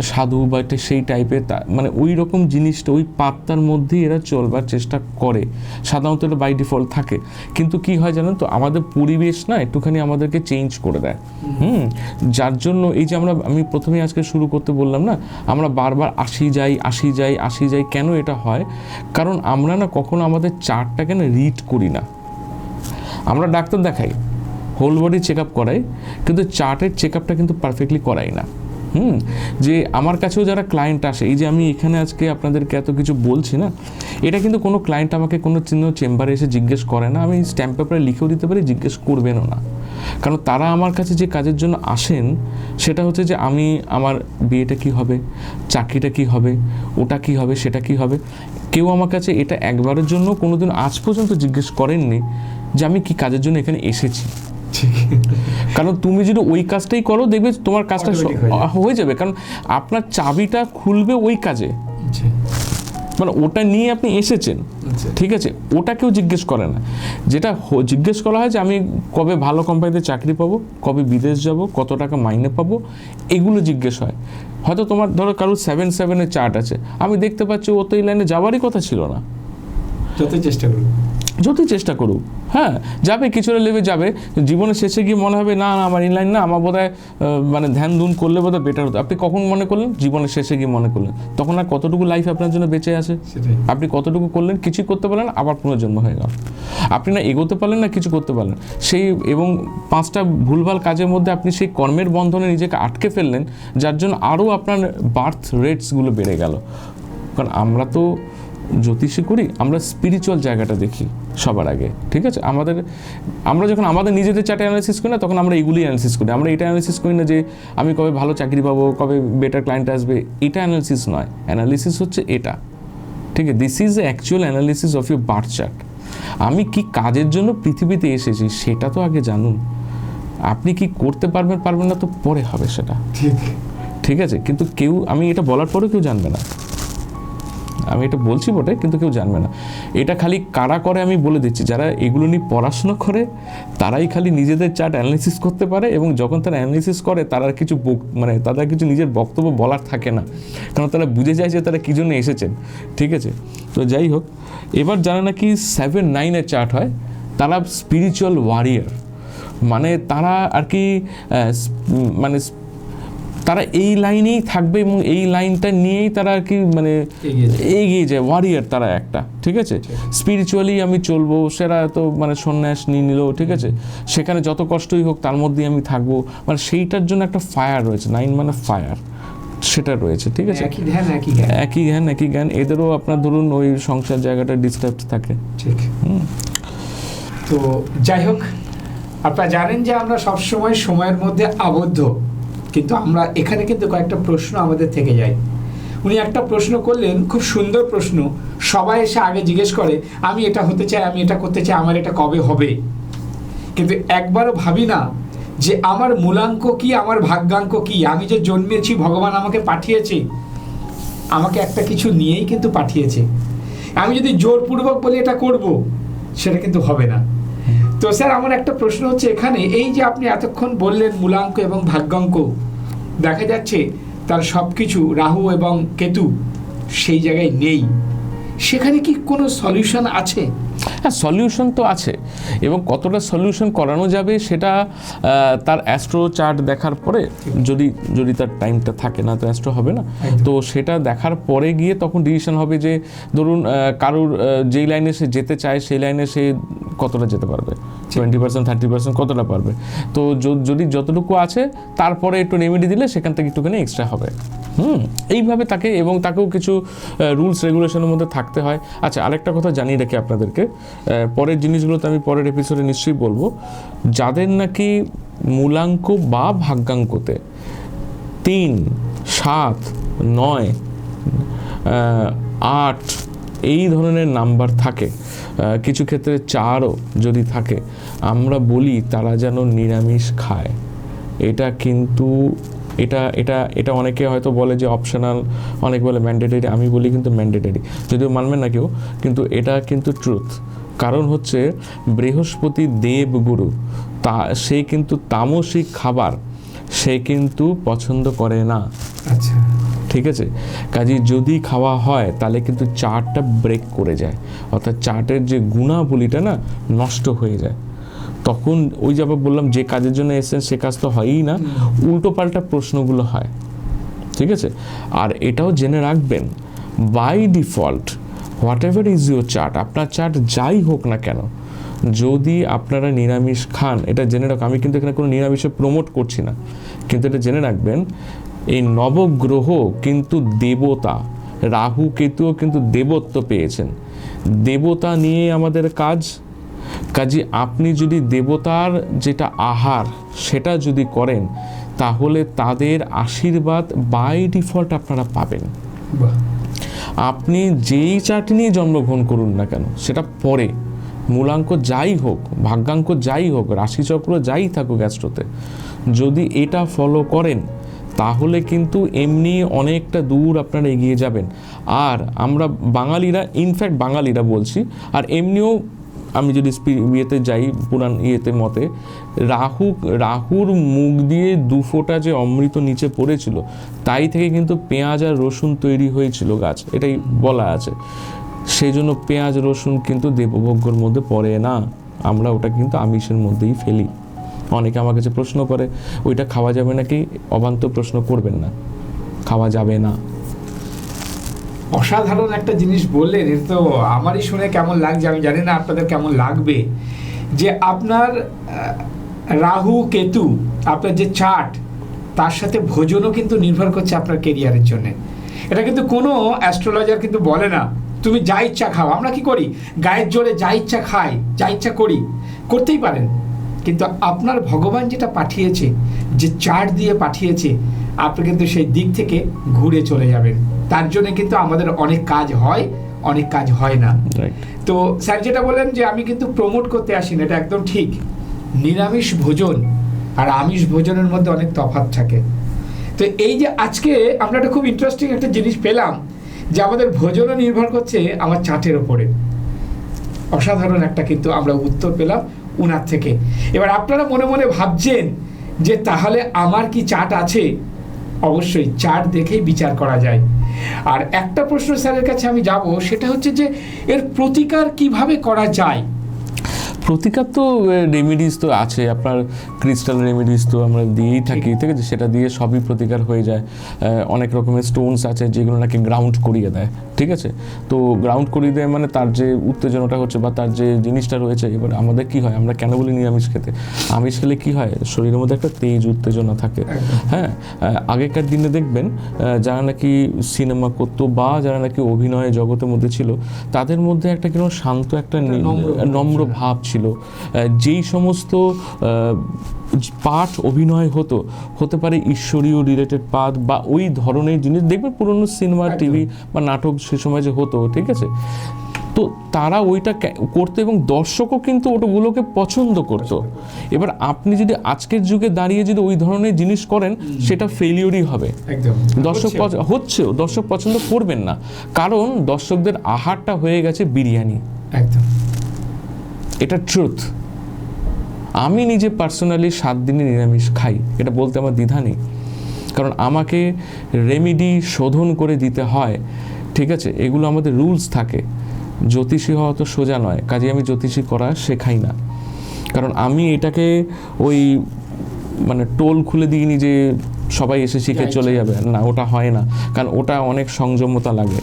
সাধু বা সেই টাইপের, মানে ওই রকম জিনিসটা ওই পাত্তার মধ্যেই এরা চলবার চেষ্টা করে, সাধারণত এটা বাই ডিফল্ট থাকে। কিন্তু কি হয় জানেন তো, আমাদের পরিবেশ না একটুখানি আমাদেরকে চেঞ্জ করে দেয়, যার জন্য এই যে আমি প্রথমেই আজকে শুরু করতে বললাম না, আমরা বারবার আসি যাই, কেন এটা হয়? কারণ আমরা না কখনো আমাদের চার্টটাকে না রিড করি না। আমরা ডাক্তার দেখাই, হোল বডি চেক আপ করাই, কিন্তু চার্টের চেক আপটা কিন্তু পারফেক্টলি করাই না। যে আমার কাছেও যারা ক্লায়েন্ট আসে, এই যে আমি এখানে আজকে আপনাদেরকে এত কিছু বলছি না, এটা কিন্তু কোনো ক্লায়েন্ট আমাকে কোনো চেম্বারে এসে জিজ্ঞেস করে না, আমি স্ট্যাম্প পেপারে লিখেও দিতে পারি, জিজ্ঞেস করবেনও না। কারণ তারা আমার কাছে যে কাজের জন্য আসেন সেটা হচ্ছে যে আমার বিয়েটা কি হবে, চাকরিটা কি হবে, ওটা কি হবে, সেটা কি হবে। কেউ আমার কাছে এটা একবারের জন্য কোনোদিন আজ পর্যন্ত জিজ্ঞেস করেননি যে আমি কি কাজের জন্য এখানে এসেছি। কারণ তুমি যদি ওই কাজটাই করো, দেখবে তোমার কাজটা হয়ে যাবে, কারণ আপনার চাবিটা খুলবে ওই কাজে, মানে ওটা নিয়ে আপনি এসেছেন, ঠিক আছে, ওটা কেউ জিজ্ঞেস করে না। যেটা জিজ্ঞেস করা হয় যে আমি কবে ভালো কোম্পানিতে চাকরি পাবো, কবে বিদেশ যাব, কত টাকা মাইনে পাবো, এগুলো জিজ্ঞেস হয়। হয়তো তোমার ধরো কারোর 7-7-এর চার্ট আছে, আমি দেখতে পাচ্ছি ও তো এই লাইনে যাওয়ারই কথা ছিল না, যতই চেষ্টা করুক, হ্যাঁ যাবে, কিছুটা লেভে যাবে, জীবনের শেষে গিয়ে মনে হবে না আমার এই লাইন না, আমার বোধহয় মানে ধ্যান ধুন করলে বোধহয় বেটার হতো। আপনি কখন মনে করলেন? জীবনের শেষে গিয়ে মনে করলেন, তখন আর কতটুকু লাইফ আপনার জন্য বেঁচে আছে? আপনি কতটুকু করলেন? কিছুই করতে পারলেন, আবার পুনর্জন্ম হয়ে গেল। আপনি না এগোতে পারলেন না কিছু করতে পারলেন, সেই এবং 5টা ভুলভাল কাজের মধ্যে আপনি সেই কর্মের বন্ধনে নিজেকে আটকে ফেললেন, যার জন্য আরও আপনার বার্থ রেটসগুলো বেড়ে গেল। কারণ আমরা তো জ্যোতিষী করি, আমরা স্পিরিচুয়াল জায়গাটা দেখি সবার আগে, ঠিক আছে। আমরা যখন আমাদের নিজেদের চার্ট অ্যানালিসিস করি না, তখন আমরা এগুলি অ্যানালিসিস করি। আমরা এটা অ্যানালিসিস করি না যে আমি কবে ভালো চাকরি পাবো, কবে বেটার ক্লায়েন্ট আসবে, এটা অ্যানালিসিস নয়। অ্যানালিসিস হচ্ছে এটা, ঠিক আছে, this is actual analysis of your birth chart. আমি কি কাজের জন্য পৃথিবীতে এসেছি সেটা তো আগে জানুন। আপনি কি করতে পারবেন না তো পরে হবে সেটা, ঠিক আছে। কিন্তু কেউ, আমি এটা বলার পরেও কেউ জানবে না, আমি এটা বলছি বটে, কিন্তু কেউ জানবে না। এটা খালি কারা করে আমি বলে দিচ্ছি, যারা এগুলো নিয়ে পড়াশোনা করে তারাই খালি নিজেদের চার্ট অ্যানালিসিস করতে পারে, এবং যখন তারা অ্যানালিসিস করে তারা কিছু তাদের কিছু নিজের বক্তব্য বলার থাকে না, কারণ তারা বুঝে যায় যে তারা কী জন্য এসেছেন, ঠিক আছে। তো যাই হোক, এবার যারা নাকি 7-9-এর চার্ট হয়, তারা স্পিরিচুয়াল ওয়ারিয়ার, মানে তারা আর কি মানে তারা এই লাইনেই থাকবে এবং এই লাইনটা নিয়েই তারা আর কি মানে এগিয়ে যায়, ওয়ারিয়ার তারা একটা, ঠিক আছে। স্পিরিচুয়ালি আমি চলবো, সেটা তো মানে সন্ন্যাস নিয়ে নিল, ঠিক আছে, সেখানে যত কষ্টই হোক তার মধ্যেই আমি থাকবো, মানে সেইটার জন্য একটা ফায়ার রয়েছে, 9 মানে ফায়ার, সেটা রয়েছে, ঠিক আছে। একই জ্ঞান এদেরও আপনার ধরুন ওই সংসার জায়গাটা ডিস্টার্ব থাকে, ঠিক। তো যাই হোক, আপনারা জানেন যে আমরা সবসময় সময়ের মধ্যে আবদ্ধ, কিন্তু আমরা এখানে কিন্তু কয়েকটা প্রশ্ন আমাদের থেকে যায়। উনি একটা প্রশ্ন করলেন, খুব সুন্দর প্রশ্ন, সবাই এসে আগে জিজ্ঞেস করে আমি এটা হতে চাই, আমি এটা করতে চাই, আমার এটা কবে হবে, কিন্তু একবারও ভাবি না যে আমার মূলাঙ্ক কি, আমার ভাগ্যাঙ্ক কি। আমি যে জন্মেছি, ভগবান আমাকে পাঠিয়েছে, আমাকে একটা কিছু নিয়েই কিন্তু পাঠিয়েছে। আমি যদি জোরপূর্বক বলি এটা করব, সেটা কিন্তু হবে না। তো স্যার, আমার একটা প্রশ্ন হচ্ছে এখানে, এই যে আপনি এতক্ষণ বললেন মূলাঙ্ক এবং ভাগ্যাঙ্ক, দেখা যাচ্ছে তার সব কিছু রাহু এবং কেতু সেই জায়গায় নেই, সেখানে কি কোনো সলিউশন আছে? হ্যাঁ, সলিউশন তো আছে, এবং কতটা সলিউশন করানো যাবে সেটা তার অ্যাস্ট্রো চার্ট দেখার পরে, যদি তার টাইমটা থাকে, না তো অ্যাস্ট্রো হবে না, তো সেটা দেখার পরে গিয়ে তখন ডিসিশন হবে যে ধরুন কারুর যেই লাইনে সে যেতে চায় সেই লাইনে সে কতটা যেতে পারবে, 20%, 30% কতটা পারবে। তো যদি যতটুকু আছে তারপরে একটু রেমেডি দিলে সেখান থেকে একটুখানি এক্সট্রা হবে। এইভাবে তাকে, এবং তাকেও কিছু রুলস রেগুলেশনের মধ্যে থাকতে হয়। আচ্ছা, আরেকটা কথা জানিয়ে রাখি আপনাদেরকে, পরের জিনিসগুলো তো আমি পরের এপিসোডে নিশ্চয়ই বলবো। যাদের নাকি মূলাঙ্ক বা ভাগ্যাঙ্কতে 3, 7, 9, 8 এই ধরনের নাম্বার থাকে, কিছু ক্ষেত্রে 4ও যদি থাকে, আমরা বলি তারা যেন নিরামিষ খায়। এটা কিন্তু এটা অনেকে হয়তো বলে যে অপশনাল, অনেক বলে ম্যান্ডেটরি, আমি বলি কিন্তু ম্যান্ডেটরি, যদিও মানবেন না কেউ, কিন্তু এটা কিন্তু ট্রুথ। কারণ হচ্ছে বৃহস্পতি দেবগুরু, সে কিন্তু তামসিক খাবার সে কিন্তু পছন্দ করে না। আচ্ছা, ঠিক আছে, কাজে যদি খাওয়া হয় তাহলে কিন্তু চার্টটা ব্রেক করে যায়, অর্থাৎ চার্টের যে গুণাবলীটা না নষ্ট হয়ে যায়। তখন ওই যে আবার বললাম, যে কাজের জন্য এসেছেন সে কাজ তো হয়ই না, উল্টো পাল্টা প্রশ্নগুলো হয়। ঠিক আছে, আর এটাও জেনে রাখবেন, by default whatever is your chart, আপনার চার্ট যাই হোক না কেন, যদি আপনারা নিরামিষ খান, এটা জেনে রাখ, আমি কিন্তু এখানে কোনো নিরামিষে প্রমোট করছি না, কিন্তু এটা জেনে রাখবেন, এই নবগ্রহ কিন্তু দেবতা, রাহু কেতুও কিন্তু দেবত্ব পেয়েছেন, দেবতা নিয়ে আমাদের কাজে আপনি যদি দেবতার যেটা আহার সেটা যদি করেন, তাহলে তাদের আশীর্বাদ বাই ডিফল্ট আপনারা পাবেন। বাহ, আপনি যেই চার্ট নিয়ে জন্মগ্রহণ করুন না কেন, সেটা পরে মূলাঙ্ক যাই হোক, ভাগ্যাঙ্ক যাই হোক, রাশিচক্র যাই থাকুক অ্যাস্ট্রোতে, যদি এটা ফলো করেন তাহলে কিন্তু এমনি অনেকটা দূর আপনারা এগিয়ে যাবেন। আর আমরা বাঙালিরা, ইনফ্যাক্ট বাঙালিরা বলছি, আর এমনিও আমি যদি ইয়েতে যাই, পুরাণ ইয়েতে মতে, রাহুর মুখ দিয়ে 2 ফোঁটা যে অমৃত নিচে পড়েছিল, তাই থেকে কিন্তু পেঁয়াজ আর রসুন তৈরি হয়েছিল গাছ, এটাই বলা আছে। সেই জন্য পেঁয়াজ রসুন কিন্তু দেবভোগ্যর মধ্যে পড়ে না, আমরা ওটা কিন্তু আমিষের মধ্যেই ফেলি। অনেকে আমার কাছে প্রশ্ন করে ওইটা খাওয়া যাবে নাকি, অবান্তর প্রশ্ন করবেন না, খাওয়া যাবে না। অসাধারণ একটা জিনিস বললেন, এটা তো আমারই শুনে কেমন লাগছে, আমি জানি না আপনাদের কেমন লাগবে, যে আপনার রাহু কেতু, আপনার যে চার্ট, তার সাথে ভোজনও কিন্তু নির্ভর করছে আপনার কেরিয়ারের জন্য। এটা কিন্তু কোনো অ্যাস্ট্রোলজার কিন্তু বলে না তুমি যা ইচ্ছা খাও। আমরা কি করি, গায়ের জোরে যা ইচ্ছা খাই, যা ইচ্ছা করি, করতেই পারেন, কিন্তু আপনার ভগবান যেটা পাঠিয়েছে, যে চার্ট দিয়ে পাঠিয়েছে, আপনি কিন্তু সেই দিক থেকে ঘুরে চলে যাবেন। তার জন্য কিন্তু আমাদের অনেক কাজ হয়, অনেক কাজ হয় না। তো স্যার যেটা বলেন যে আমি কিন্তু প্রমোট করতে আসি না, এটা একদম ঠিক। নিরামিষ ভোজন আর আমিষ ভোজনের মধ্যে অনেক তফাৎ থাকে। তো এই যে আজকে আমরা একটা খুব ইন্টারেস্টিং একটা জিনিস পেলাম, যে আমাদের ভোজনও নির্ভর করছে আমার চার্টের ওপরে। অসাধারণ একটা কিন্তু আমরা উত্তর পেলাম উনার থেকে। এবার আপনারা মনে মনে ভাবছেন যে তাহলে আমার কি চার্ট আছে? অবশ্যই চার্ট দেখেই বিচার করা যায়। আর একটা প্রশ্ন স্যারের কাছে আমি যাব, সেটা হচ্ছে যে এর প্রতিকার কিভাবে করা যায়? প্রতিকার তো রেমিডিস তো আছে, আপনার ক্রিস্টাল রেমিডিস তো আমরা দিয়েই থাকি, ঠিক আছে, সেটা দিয়ে সবই প্রতিকার হয়ে যায়। অনেক রকমের স্টোনস আছে যেগুলো নাকি গ্রাউন্ড করিয়ে দেয়, ঠিক আছে। তো গ্রাউন্ড করিয়ে দেয় মানে তার যে উত্তেজনাটা হচ্ছে বা তার যে জিনিসটা রয়েছে, এবার আমাদের কি হয়, আমরা কেন বলি নিরামিষ খেতে, আমিষ খেলে কি হয়, শরীরের মধ্যে একটা তেজ উত্তেজনা থাকে। হ্যাঁ, আগেকার দিনে দেখবেন যারা নাকি সিনেমা করতো বা যারা নাকি অভিনয় জগতের মধ্যে ছিল, তাদের মধ্যে একটা কিরকম শান্ত একটা নম্র ভাব ছিল। যেই সমস্ত পাঠ অভিনয় হতে পারে ঈশ্বরীয় রিলেটেড পাঠ বা ওই ধরনের জিনিস, দেখবে পুরনো সিনেমা, টিভি বা নাটক সে সময় যে হতো, ঠিক আছে, তো তারা ওইটা করতো এবং দর্শকও কিন্তু ওটাগুলোকে পছন্দ করতো। এবার আপনি যদি আজকের যুগে দাঁড়িয়ে যদি ওই ধরনের জিনিস করেন, সেটা ফেলিওরই হবে। দর্শক পছন্দ করবেন না, কারণ দর্শকদের আহারটা হয়ে গেছে বিরিয়ানি। একদম, এটা ট্রুথ। আমি নিজে পার্সোনালি 7 দিনে নিরামিষ খাই, এটা বলতে আমার দ্বিধা নেই, কারণ আমাকে রেমিডি শোধন করে দিতে হয়, ঠিক আছে, এগুলো আমাদের রুলস থাকে। জ্যোতিষী হওয়া তো সোজা নয়, কাজে আমি জ্যোতিষী করা শেখাই না। কারণ আমি এটাকে ওই মানে টোল খুলে দিইনি যে সবাই এসে শিখে চলে যাবে, না, ওটা হয় না। কারণ ওটা অনেক সংযমতা লাগে,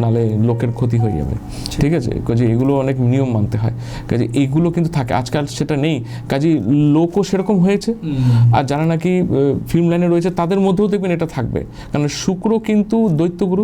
নালে লোকের ক্ষতি হয়ে যাবে, ঠিক আছে? কাজে এগুলো অনেক নিয়ম মানতে হয়, কাজে এইগুলো কিন্তু থাকে। আজকাল সেটা নেই, কাজে লোকও সেরকম হয়েছে। আর যারা নাকি ফিল্ম লাইনে রয়েছে তাদের মধ্যেও দেখবেন এটা থাকবে, কারণ শুক্র কিন্তু দৈত্যগুরু,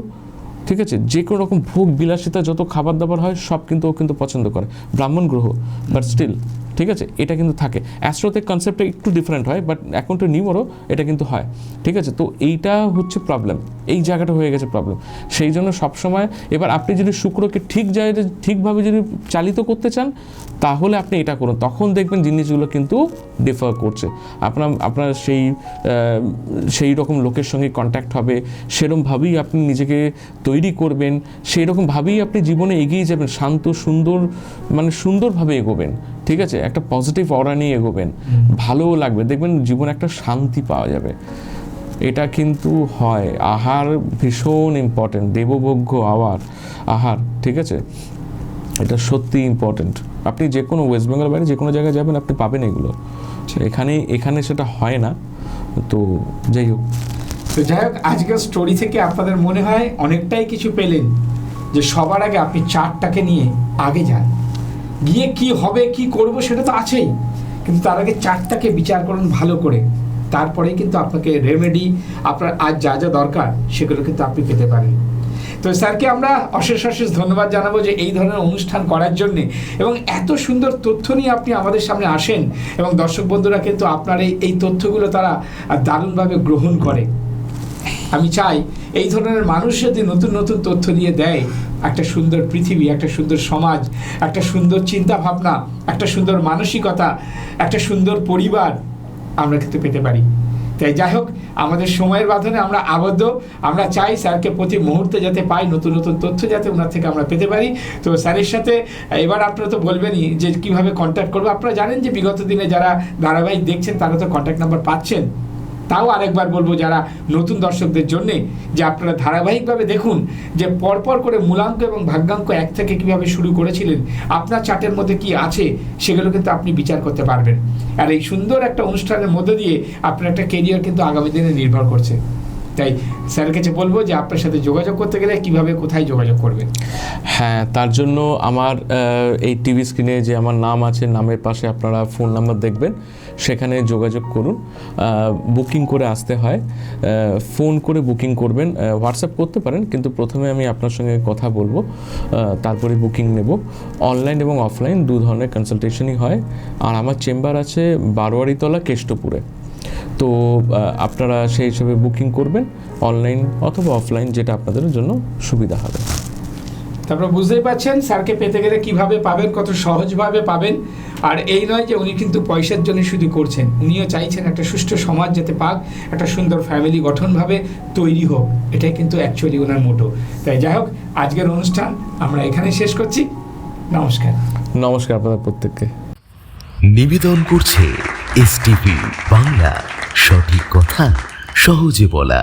ঠিক আছে? যে কোনো রকম ভোগ বিলাসিতা যত খাবার দাবার হয় সব কিন্তু ও কিন্তু পছন্দ করে, ব্রাহ্মণ গ্রহ, বাট স্টিল, ঠিক আছে, এটা কিন্তু থাকে। অ্যাস্ট্রোতে কনসেপ্টটা একটু ডিফারেন্ট হয়, বাট এখন তো নিউমোরও এটা কিন্তু হয়, ঠিক আছে? তো এইটা হচ্ছে প্রবলেম, এই জায়গাটা হয়ে গেছে প্রবলেম। সেই জন্য সবসময় এবার আপনি যদি শুক্রকে ঠিক জায়গায় ঠিকভাবে যদি চালিত করতে চান তাহলে আপনি এটা করুন, তখন দেখবেন জিনিসগুলো কিন্তু ডিফার করছে। আপনার সেই রকম লোকের সঙ্গে কন্ট্যাক্ট হবে, সেরকমভাবেই আপনি নিজেকে তৈরি করবেন, সেই রকমভাবেই আপনি জীবনে এগিয়ে যাবেন, শান্ত সুন্দর, মানে সুন্দরভাবে এগোবেন, ঠিক আছে? একটা পজিটিভ অরা নিয়ে এগোবেন, ভালোও লাগবে, দেখবেন জীবনে একটা শান্তি পাওয়া যাবে। এটা কিন্তু হয়। আহার ভীষণ ইম্পর্টেন্ট, দেবভোগ্য আহার, ঠিক আছে? এটা সত্যি ইম্পর্টেন্ট। আপনি যে কোনো ওয়েস্ট বেঙ্গল বাইরে যে কোনো জায়গায় যাবেন আপনি পাবেন এগুলো, এখানে সেটা হয় না। তো যাই হোক, আজকের স্টোরি থেকে আপনাদের মনে হয় অনেকটাই কিছু পেলেন, যে সবার আগে আপনি চার্টটাকে নিয়ে আগে যান, গিয়ে কি হবে কি করব সেটা তো আছেই, কিন্তু তার আগে চার্টটাকে বিচার করুন ভালো করে, তারপরেই কিন্তু আপনাকে রেমেডি আপনার আজ যা যা দরকার সেগুলো কিন্তু আপনি পেতে পারেন। তো স্যারকে আমরা অশেষ ধন্যবাদ জানাবো যে এই ধরনের অনুষ্ঠান করার জন্যে, এবং এত সুন্দর তথ্য নিয়ে আপনি আমাদের সামনে আসেন, এবং দর্শক বন্ধুরা কিন্তু আপনার এই তথ্যগুলো তারা দারুণভাবে গ্রহণ করে। আমি চাই এই ধরনের মানুষ যদি নতুন নতুন তথ্য দিয়ে দেয়, একটা সুন্দর পৃথিবী, একটা সুন্দর সমাজ, একটা সুন্দর চিন্তা ভাবনা, একটা সুন্দর মানসিকতা, একটা সুন্দর পরিবার আমরা কিন্তু পেতে পারি। তাই যাই হোক, আমাদের সময়ের বাঁধনে আমরা আবদ্ধ, আমরা চাই স্যারকে প্রতি মুহূর্তে যাতে পাই, নতুন নতুন তথ্য যাতে ওনার থেকে আমরা পেতে পারি। তো স্যারের সাথে এবার আপনারা তো বলবেনই যে কীভাবে কন্ট্যাক্ট করবো। আপনারা জানেন যে বিগত দিনে যারা ধারাবাহিক দেখছেন তারা তো কন্ট্যাক্ট নাম্বার পাচ্ছেন, তাও আরেকবার বলবো যারা নতুন দর্শকদের জন্যে, যে আপনারা ধারাবাহিকভাবে দেখুন যে পরপর করে মূলাঙ্ক এবং ভাগ্যাঙ্ক 1 থেকে কীভাবে শুরু করেছিলেন, আপনার চার্টের মধ্যে কি আছে সেগুলো কিন্তু আপনি বিচার করতে পারবেন। আর এই সুন্দর একটা অনুষ্ঠানের মধ্যে দিয়ে আপনার একটা কেরিয়ার কিন্তু আগামী দিনে নির্ভর করছে। তাই স্যারের কাছে বলবো যে আপনার সাথে যোগাযোগ করতে গেলে কিভাবে, কোথায় যোগাযোগ করবেন? হ্যাঁ, তার জন্য আমার এই টিভি স্ক্রিনে যে আমার নাম আছে, নামের পাশে আপনারা ফোন নাম্বার দেখবেন, সেখানে যোগাযোগ করুন। বুকিং করে আসতে হয়, ফোন করে বুকিং করবেন, হোয়াটসঅ্যাপ করতে পারেন, কিন্তু প্রথমে আমি আপনার সঙ্গে কথা বলবো, তারপরে বুকিং নেব। অনলাইন এবং অফলাইন দু ধরনের কনসালটেশনই হয়। আর আমার চেম্বার আছে বারোয়ারিতলা, কেষ্টপুরে। তো আপনারা সেই হিসেবে বুকিং করবেন, অনলাইন অথবা অফলাইন, যেটা আপনাদের জন্য সুবিধা হবে। তারপর বুঝতেই পারছেন স্যারকে পেতে গেলে কিভাবে পাবেন, কত সহজভাবে পাবেন। আর এই নয় যে উনি কিন্তু পয়সার জন্য শুধু করছেন, উনিও চাইছেন একটা সুষ্ঠু সমাজ যাতে পাক, একটা সুন্দর ফ্যামিলি গঠনভাবে তৈরি হোক, এটাই কিন্তু অ্যাকচুয়ালি ওনার মোটো। তাই যাই হোক, আজকের অনুষ্ঠান আমরা এখানে শেষ করছি। নমস্কার। নমস্কার আপনাদের প্রত্যেককে। নিবেদন করছে এসটিভি বাংলা, সঠিক কথা সহজে বলা।